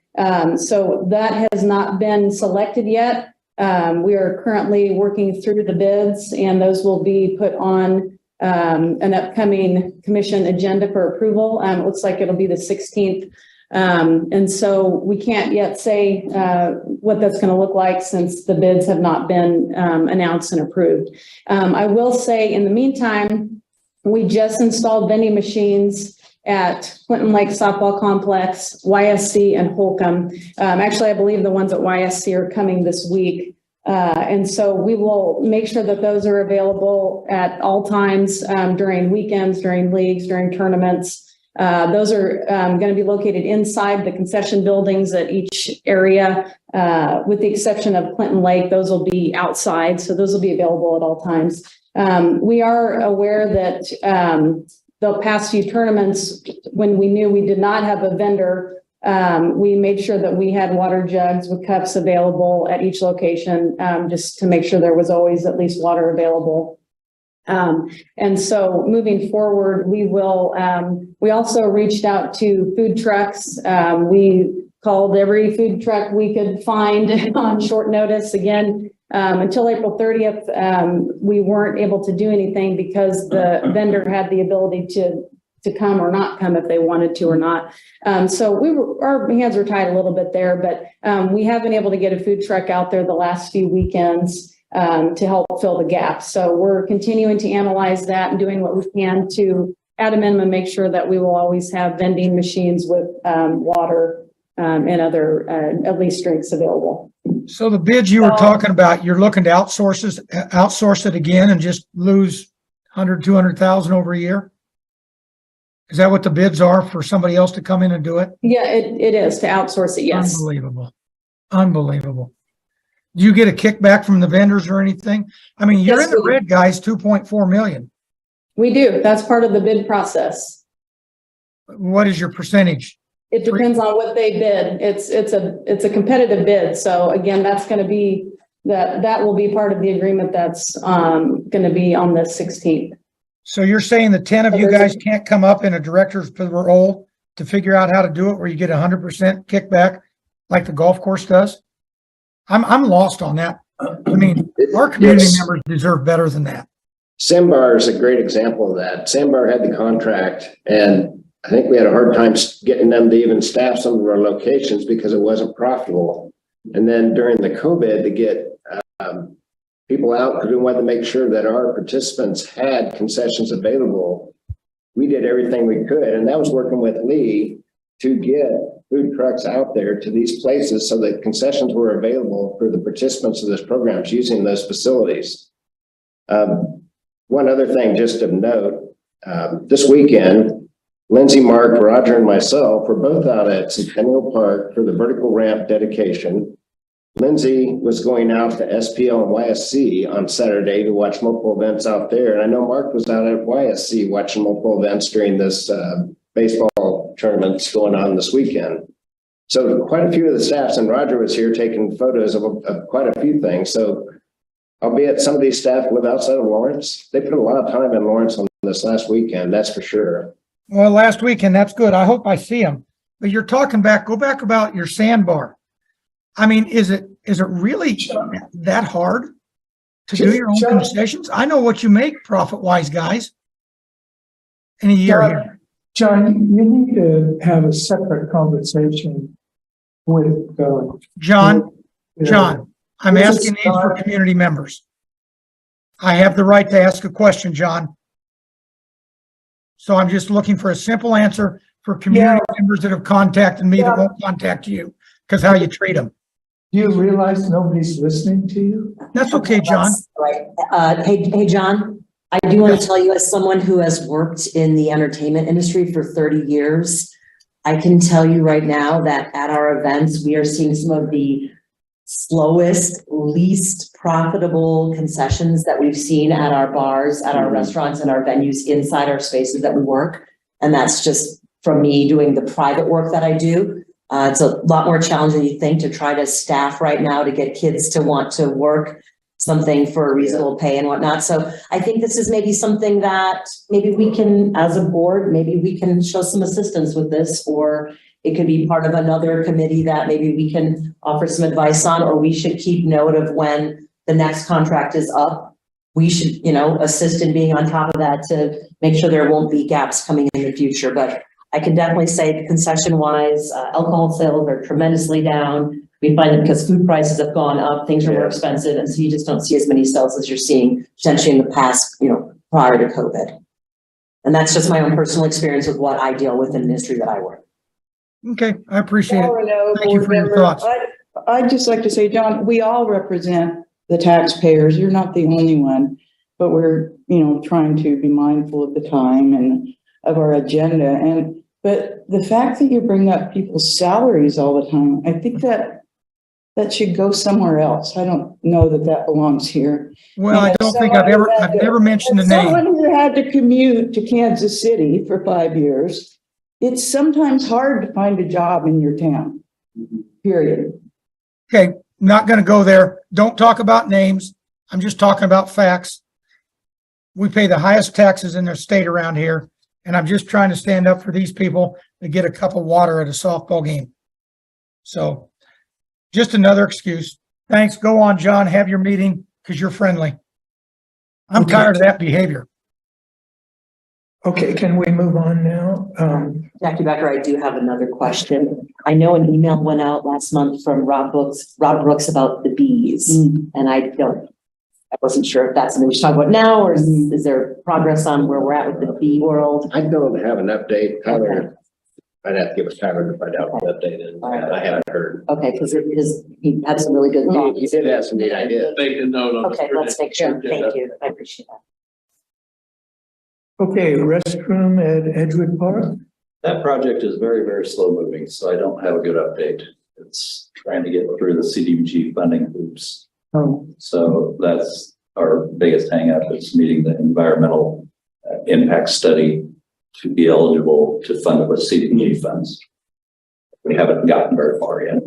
So that has not been selected yet. We are currently working through the bids, and those will be put on an upcoming commission agenda for approval. It looks like it'll be the 16th. And so we can't yet say what that's going to look like since the bids have not been announced and approved. I will say in the meantime, we just installed vending machines at Clinton Lake Softball Complex, YSC, and Holcomb. Actually, I believe the ones at YSC are coming this week. And so we will make sure that those are available at all times during weekends, during leagues, during tournaments. Those are going to be located inside the concession buildings at each area, with the exception of Clinton Lake. Those will be outside, so those will be available at all times. We are aware that the past few tournaments, when we knew we did not have a vendor, we made sure that we had water jugs with cups available at each location, just to make sure there was always at least water available. And so moving forward, we will, we also reached out to food trucks. We called every food truck we could find on short notice. Again, until April 30th, we weren't able to do anything because the vendor had the ability to come or not come if they wanted to or not. So our hands were tied a little bit there, but we have been able to get a food truck out there the last few weekends to help fill the gap. So we're continuing to analyze that and doing what we can to, at a minimum, make sure that we will always have vending machines with water and other at least drinks available. So the bids you were talking about, you're looking to outsource it again and just lose 100, 200,000 over a year? Is that what the bids are, for somebody else to come in and do it? Yeah, it is to outsource it. Yes. Unbelievable. Unbelievable. Do you get a kickback from the vendors or anything? I mean, you're in the red, guys, 2.4 million. We do. That's part of the bid process. What is your percentage? It depends on what they bid. It's a competitive bid. So again, that's going to be that will be part of the agreement that's going to be on the 16th. So you're saying the 10 of you guys can't come up in a director's role to figure out how to do it where you get 100% kickback like the golf course does? I'm lost on that. I mean, our community members deserve better than that. Sandbar is a great example of that. Sandbar had the contract, and I think we had a hard time getting them to even staff some of our locations because it wasn't profitable. And then during the COVID, to get people out, because we wanted to make sure that our participants had concessions available, we did everything we could. And that was working with Lee to get food trucks out there to these places so that concessions were available for the participants of this program using those facilities. One other thing just of note, this weekend, Lindsay, Mark, Roger, and myself were both out at Centennial Park for the vertical ramp dedication. Lindsay was going out to SPL and YSC on Saturday to watch multiple events out there. And I know Mark was out at YSC watching multiple events during this baseball tournaments going on this weekend. So quite a few of the staffs, and Roger was here taking photos of quite a few things. So albeit some of these staff live outside of Lawrence, they put a lot of time in Lawrence on this last weekend, that's for sure. Well, last weekend, that's good. I hope I see them. But you're talking go back about your Sandbar. I mean, is it really that hard to do your own concessions? I know what you make profit-wise, guys, in a year here. John, you need to have a separate conversation with John, I'm asking these for community members. I have the right to ask a question, John. So I'm just looking for a simple answer for community members that have contacted me that won't contact you because how you treat them. Do you realize nobody's listening to you? That's okay, John. Right. Hey, John. I do want to tell you, as someone who has worked in the entertainment industry for 30 years, I can tell you right now that at our events, we are seeing some of the slowest, least profitable concessions that we've seen at our bars, at our restaurants, and our venues inside our spaces that we work. And that's just from me doing the private work that I do. It's a lot more challenging than you think to try to staff right now to get kids to want to work something for a reasonable pay and whatnot. So I think this is maybe something that maybe we can, as a board, maybe we can show some assistance with this, or it could be part of another committee that maybe we can offer some advice on, or we should keep note of when the next contract is up. We should, assist in being on top of that to make sure there won't be gaps coming in the future. But I can definitely say concession wise, alcohol sales are tremendously down. We find that because food prices have gone up, things are more expensive. And so you just don't see as many sales as you're seeing potentially in the past, prior to COVID. And that's just my own personal experience with what I deal with in the industry that I work. Okay, I appreciate it. Arneill, Thank you for your thoughts. I'd just like to say, John, we all represent the taxpayers. You're not the only one, but we're, trying to be mindful of the time and of our agenda. But the fact that you bring up people's salaries all the time, I think that should go somewhere else. I don't know that belongs here. Well, I don't think I've never mentioned the name. Someone who had to commute to Kansas City for 5 years, it's sometimes hard to find a job in your town, period. Okay, not going to go there. Don't talk about names. I'm just talking about facts. We pay the highest taxes in the state around here, and I'm just trying to stand up for these people to get a cup of water at a softball game. So just another excuse. Thanks. Go on, John. Have your meeting because you're friendly. I'm tired of that behavior. Okay, can we move on now? Jackie Becker, I do have another question. I know an email went out last month from Rob Brooks about the bees. And I wasn't sure if that's something we should talk about now, or is there progress on where we're at with the bee world? I don't have an update. Tyler, I'd have to give us Tyler to find out what the update is. I haven't heard. Okay, because he had some really good thoughts. He did have some good ideas. Make a note on. Okay, let's make sure. Thank you. I appreciate that. Okay, restroom at Edgewood Park. That project is very, very slow moving, so I don't have a good update. It's trying to get through the CDBG funding hoops. Oh. So that's our biggest hang up, is meeting the environmental impact study to be eligible to fund it with CDBG funds. We haven't gotten very far yet.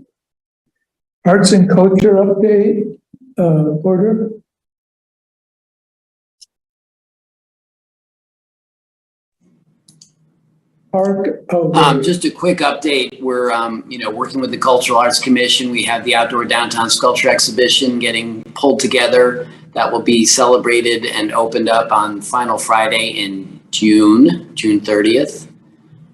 Arts and culture update, Porter. Park. Just a quick update. We're, working with the Cultural Arts Commission. We have the Outdoor Downtown Sculpture Exhibition getting pulled together. That will be celebrated and opened up on final Friday in June 30th.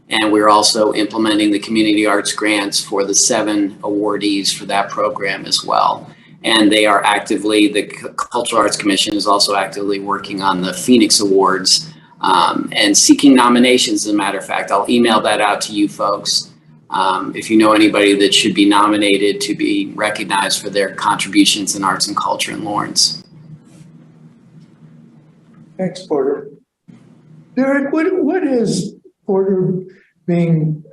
And we're also implementing the community arts grants for the 7 awardees for that program as well. And they are actively, the Cultural Arts Commission is also actively working on the Phoenix Awards and seeking nominations, as a matter of fact. I'll email that out to you folks. If you know anybody that should be nominated to be recognized for their contributions in arts and culture in Lawrence. Thanks, Porter. Derek, what is Porter being,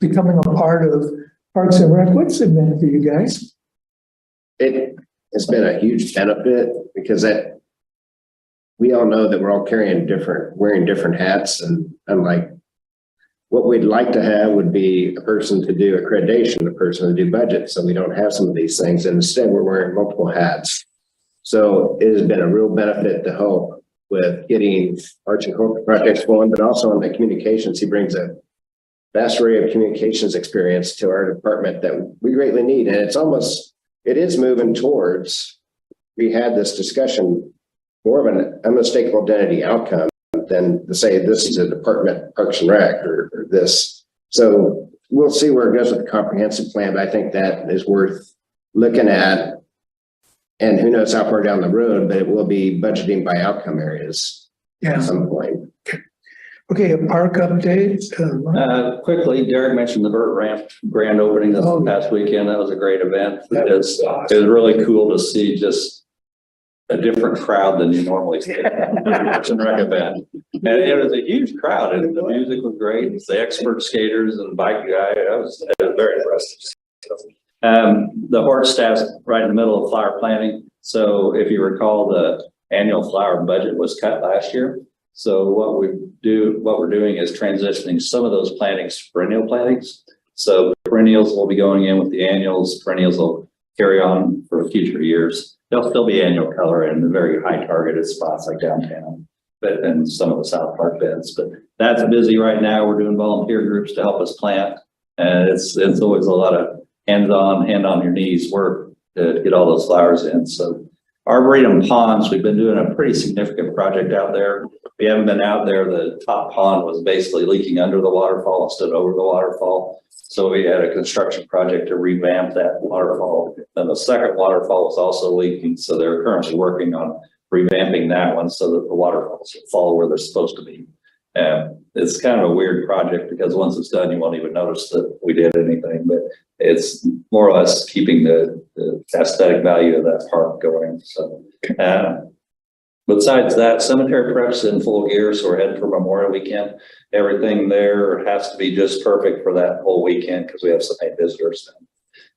becoming a part of Parks and Rec? What's it been for you guys? It has been a huge benefit because we all know that we're all wearing different hats, and unlike what we'd like to have would be a person to do accreditation, a person to do budget. So we don't have some of these things, and instead we're wearing multiple hats. So it has been a real benefit to help with getting arts and culture projects going, but also on the communications. He brings a vast array of communications experience to our department that we greatly need. And it is moving towards, we had this discussion, more of an unmistakable identity outcome than to say this is a department, Parks and Rec, or this. So we'll see where it goes with the comprehensive plan, but I think that is worth looking at. And who knows how far down the road, but it will be budgeting by outcome areas at some point. Okay, a park update. Quickly, Derek mentioned the Burt Ramp grand opening this past weekend. That was a great event. It was really cool to see just a different crowd than you normally see. Parks and Rec event. And it was a huge crowd and the music was great. The expert skaters and bike guy, it was very impressive. The Hart staff's right in the middle of flower planting. So if you recall, the annual flower budget was cut last year. So what we're doing is transitioning some of those plantings to perennial plantings. So perennials will be going in with the annuals. Perennials will carry on for future years. There'll still be annual color in the very high targeted spots like downtown, but and some of the South Park beds. But that's busy right now. We're doing volunteer groups to help us plant. And it's always a lot of hand on your knees work to get all those flowers in. So Arboretum ponds, we've been doing a pretty significant project out there. We haven't been out there. The top pond was basically leaking under the waterfall instead of over the waterfall. So we had a construction project to revamp that waterfall. Then the second waterfall was also leaking. So they're currently working on revamping that one so that the waterfalls fall where they're supposed to be. It's kind of a weird project because once it's done, you won't even notice that we did anything, but it's more or less keeping the aesthetic value of that park going. So, besides that, cemetery prep's in full gear. So we're heading for Memorial Weekend. Everything there has to be just perfect for that whole weekend because we have so many visitors.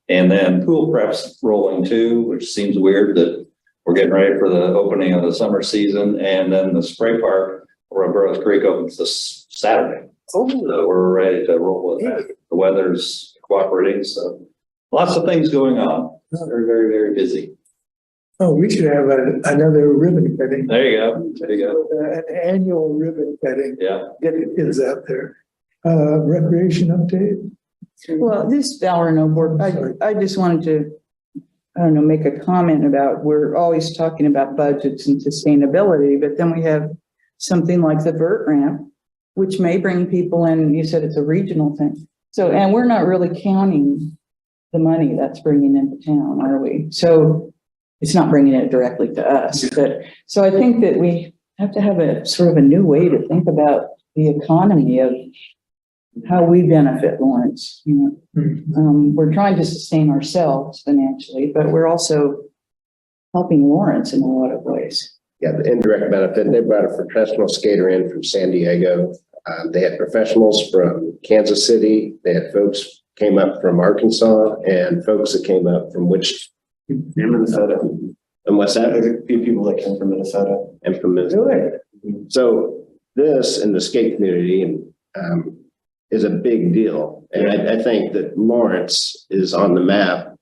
And then pool prep's rolling too, which seems weird that we're getting ready for the opening of the summer season. And then the spray park, Burroughs Creek opens this Saturday. So we're ready to roll with that. The weather's cooperating, so lots of things going on. Very, very, very busy. Oh, we should have another ribbon cutting. There you go. There you go. An annual ribbon cutting. Yeah. Get the kids out there. Recreation update. Well, this Arneill board, I just wanted to, I don't know, make a comment about, we're always talking about budgets and sustainability, but then we have something like the vert ramp, which may bring people in. You said it's a regional thing. So, and we're not really counting the money that's bringing into town, are we? So it's not bringing it directly to us, but so I think that we have to have a sort of a new way to think about the economy of how we benefit Lawrence. You know, we're trying to sustain ourselves financially, but we're also helping Lawrence in a lot of ways. Yeah, the indirect benefit. They brought a professional skater in from San Diego. They had professionals from Kansas City. They had folks came up from Arkansas and folks that came up from Minnesota. And what's that? There's a few people that came from Minnesota. And from Minnesota. So this in the skate community is a big deal. And I think that Lawrence is on the map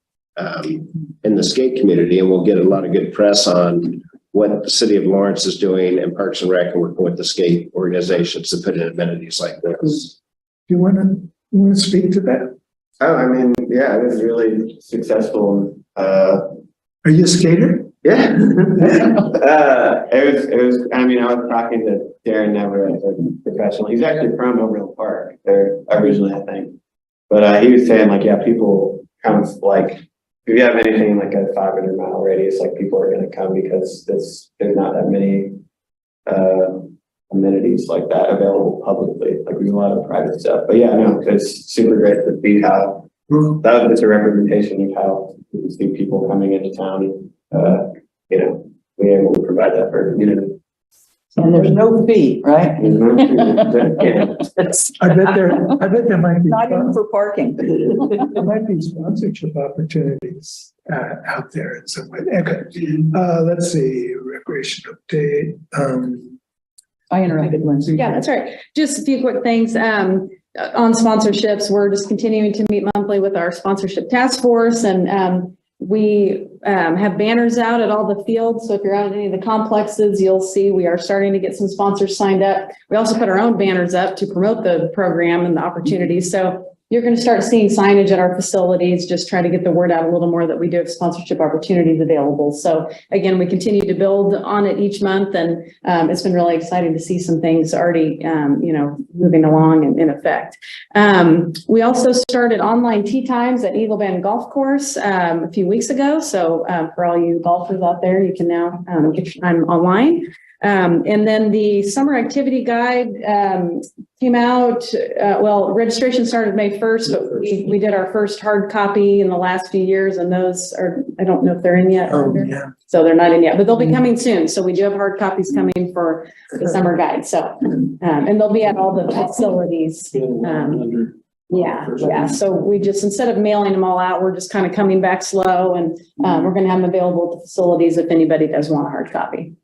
in the skate community, and we'll get a lot of good press on what the city of Lawrence is doing and Parks and Rec and working with the skate organizations to put in amenities like this. Do you want to speak to that? Oh, I mean, yeah, it was really successful. Are you a skater? Yeah. It was, I mean, I was talking to Darren Never, a professional. He's actually from Arneill Park there originally, I think. But he was saying like, yeah, people kind of like, if you have anything like a 500-mile radius, like people are going to come because there's not that many amenities like that available publicly. Like there's a lot of private stuff. But yeah, no, it's super great to see how that was just a representation of how you see people coming into town and you know, being able to provide that for the community. And there's no fee, right? I bet there might be not even for parking. There might be sponsorship opportunities out there in some way. Okay. Let's see, recreation update. I interrupted Lindsay. Yeah, that's right. Just a few quick things. On sponsorships, we're just continuing to meet monthly with our sponsorship task force, and we have banners out at all the fields. So if you're out at any of the complexes, you'll see we are starting to get some sponsors signed up. We also put our own banners up to promote the program and the opportunities. So you're going to start seeing signage at our facilities, just try to get the word out a little more that we do have sponsorship opportunities available. So again, we continue to build on it each month, and it's been really exciting to see some things already, moving along and in effect. We also started online tee times at Eagle Bend Golf Course a few weeks ago. So for all you golfers out there, you can now get your time online. And then the summer activity guide came out, well, registration started May 1st, but we did our first hard copy in the last few years, and those are, I don't know if they're in yet. Oh, yeah. So they're not in yet, but they'll be coming soon. So we do have hard copies coming for the summer guide. So, and they'll be at all the facilities. Yeah. So we just, instead of mailing them all out, we're just kind of coming back slow, and we're going to have them available at the facilities if anybody does want a hard copy.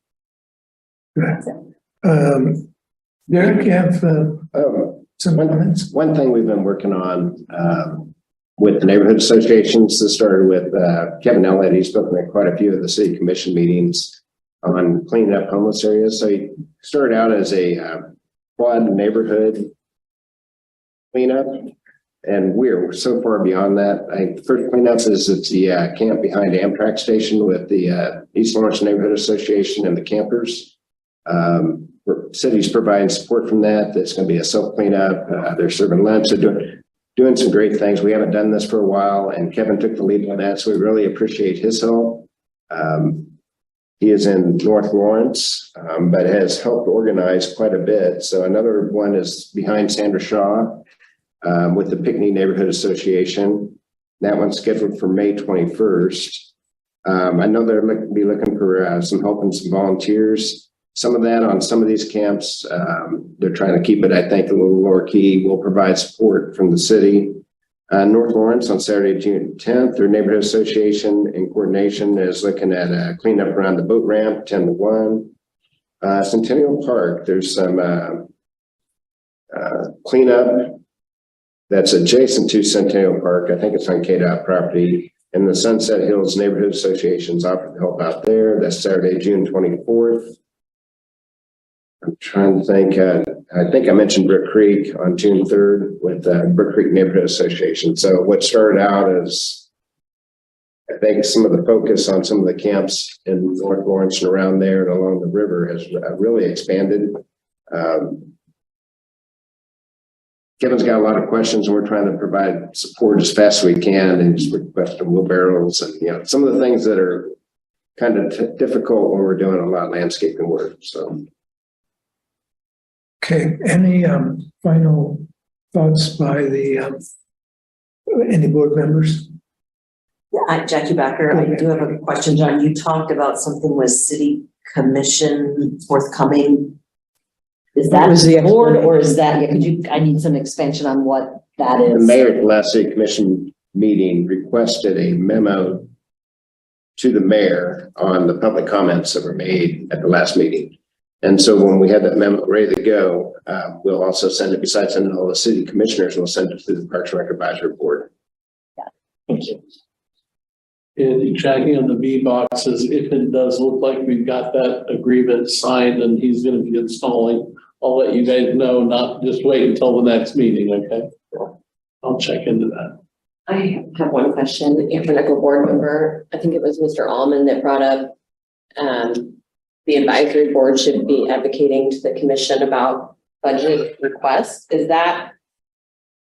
Derek, you have some comments? One thing we've been working on, with the neighborhood associations, this started with, Kevin Elliott. He's spoken at quite a few of the city commission meetings on cleaning up homeless areas. So he started out as a, quad neighborhood cleanup. And we're so far beyond that. First cleanup is at the, camp behind Amtrak station with the, East Lawrence Neighborhood Association and the campers. City's providing support from that. There's going to be a self cleanup. They're serving lunch. They're doing some great things. We haven't done this for a while, and Kevin took the lead on that, so we really appreciate his help. He is in North Lawrence, but has helped organize quite a bit. So another one is behind Sandra Shaw with the Pinckney Neighborhood Association. That one's scheduled for May 21st. I know they're be looking for some help and some volunteers. Some of that on some of these camps, they're trying to keep it, I think, a little lower key. We'll provide support from the city. North Lawrence on Saturday, June 10th, their neighborhood association in coordination is looking at a cleanup around the boat ramp, 10 to 1. Centennial Park, there's some cleanup that's adjacent to Centennial Park. I think it's on KDOT property. And the Sunset Hills Neighborhood Association's offered to help out there. That's Saturday, June 24th. I'm trying to think, I think I mentioned Brook Creek on June 3rd with Brook Creek Neighborhood Association. So what started out as, I think, some of the focus on some of the camps in North Lawrence and around there and along the river has really expanded. Kevin's got a lot of questions, and we're trying to provide support as fast as we can, and just requesting wheelbarrows and, some of the things that are kind of difficult when we're doing a lot of landscaping work. So. Okay, any final thoughts by the any board members? Yeah, I'm Jackie Backer. I do have a question, John. You talked about something with city commission forthcoming. Is that the board, or is that, I need some expansion on what that is. The mayor at the last city commission meeting requested a memo to the mayor on the public comments that were made at the last meeting. And so when we have that memo ready to go, we'll also send it, besides sending all the city commissioners, we'll send it to the Parks and Rec Advisory Board. Yeah, thank you. And checking on the B boxes, if it does look like we've got that agreement signed and he's going to be installing, I'll let you guys know, not just wait until the next meeting, okay? I'll check into that. I have one question, Nickel board member. I think it was Mr. Allman that brought up the advisory board should be advocating to the commission about budget requests. Is that,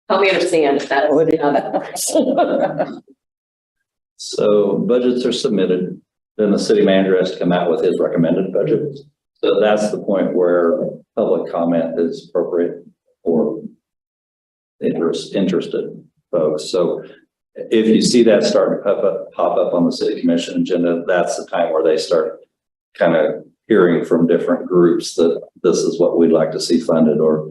help me understand if that is how that works. So budgets are submitted, then the city manager has to come out with his recommended budget. So that's the point where public comment is appropriate for interested folks. So if you see that starting to pop up on the city commission agenda, that's the time where they start kind of hearing from different groups that this is what we'd like to see funded, or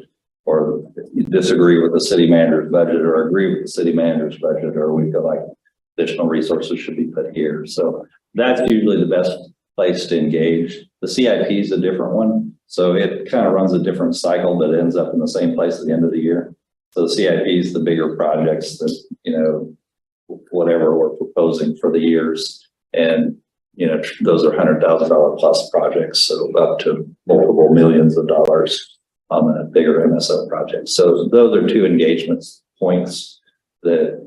you disagree with the city manager's budget, or agree with the city manager's budget, or we feel like additional resources should be put here. So that's usually the best place to engage. The CIP is a different one. So it kind of runs a different cycle, but ends up in the same place at the end of the year. So the CIP is the bigger projects that, whatever we're proposing for the years. And, those are $100,000 plus projects. So up to multiple millions of dollars on the bigger MSO projects. So those are two engagement points that,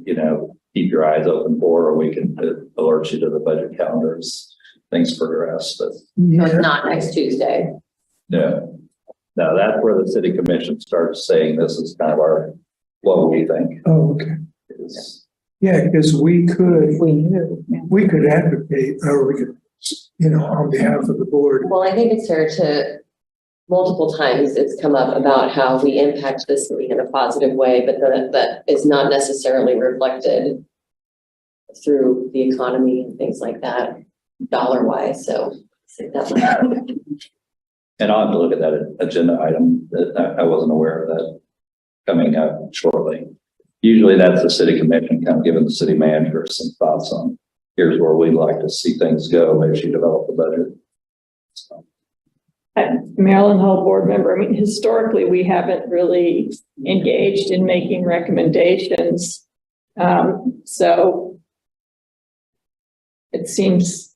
keep your eyes open for, or we can alert you to the budget calendars, things progress. But So it's not next Tuesday. no, that's where the city commission starts saying this is kind of what we think. Oh, okay. Yeah, because we could advocate, or we could, on behalf of the board. Well, I think it's fair to multiple times it's come up about how we impact the city in a positive way, but that is not necessarily reflected through the economy and things like that, dollar wise. So I think that might. And I'll have to look at that agenda item that I wasn't aware of that coming up shortly. Usually that's the city commission kind of giving the city manager some thoughts on, here's where we'd like to see things go as you develop the budget. So. Maryland Hall board member, I mean, historically, we haven't really engaged in making recommendations. So it seems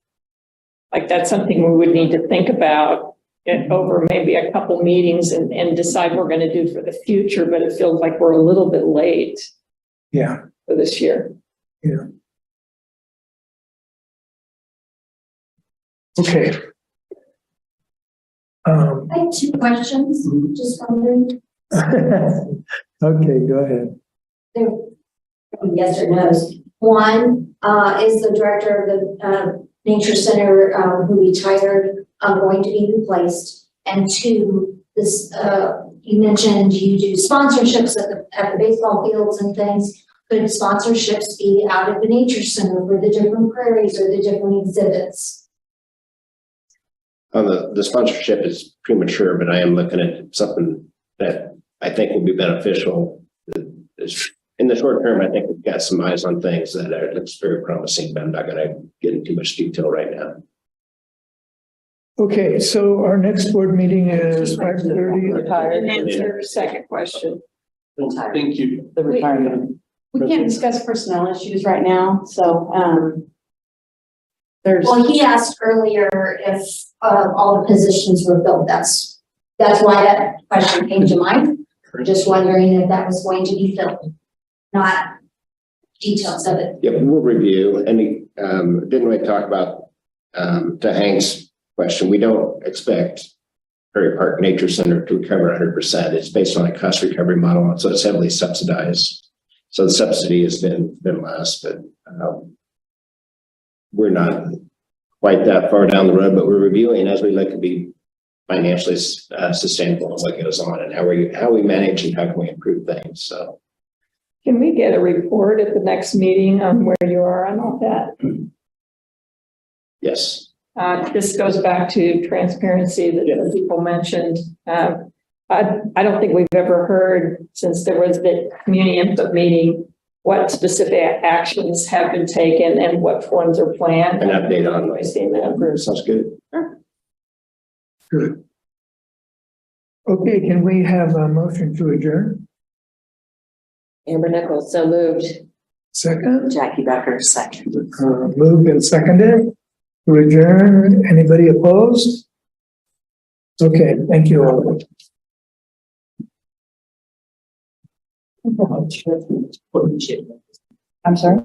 like that's something we would need to think about over maybe a couple meetings and decide what we're going to do for the future, but it feels like we're a little bit late. Yeah. For this year. Yeah. Okay. I have two questions, just wondering. Okay, go ahead. Yes or no's. One, is the director of the Nature Center who retired going to be replaced? And two, this you mentioned you do sponsorships at the baseball fields and things. Could sponsorships be out at the Nature Center for the different prairies or the different exhibits? The sponsorship is premature, but I am looking at something that I think will be beneficial. In the short term, I think we've got some eyes on things that looks very promising, but I'm not going to get into too much detail right now. Okay, so our next board meeting is 5:30. And answer second question. Thank you. The retirement. We can't discuss personnel issues right now, so, there's. Well, he asked earlier if all the positions were filled. That's why that question came to mind. Just wondering if that was going to be filled, not details of it. Yeah, we'll review. And didn't we talk about to Hank's question? We don't expect Prairie Park Nature Center to recover 100%. It's based on a cost recovery model, so it's heavily subsidized. So the subsidy has been less, but we're not quite that far down the road, but we're reviewing as we look to be financially sustainable as what goes on and how we manage and how can we improve things. So Can we get a report at the next meeting on where you are on all that? yes. This goes back to transparency that the people mentioned. I don't think we've ever heard, since there was the community input meeting, what specific actions have been taken and what ones are planned. An update on I've seen that. Sounds good. Sure. Good. Okay, can we have a motion to adjourn? Amber Nichols, so moved. Second? Jackie Becker, second. Moved and seconded to adjourn. Anybody opposed? Okay, thank you all. I'm sorry?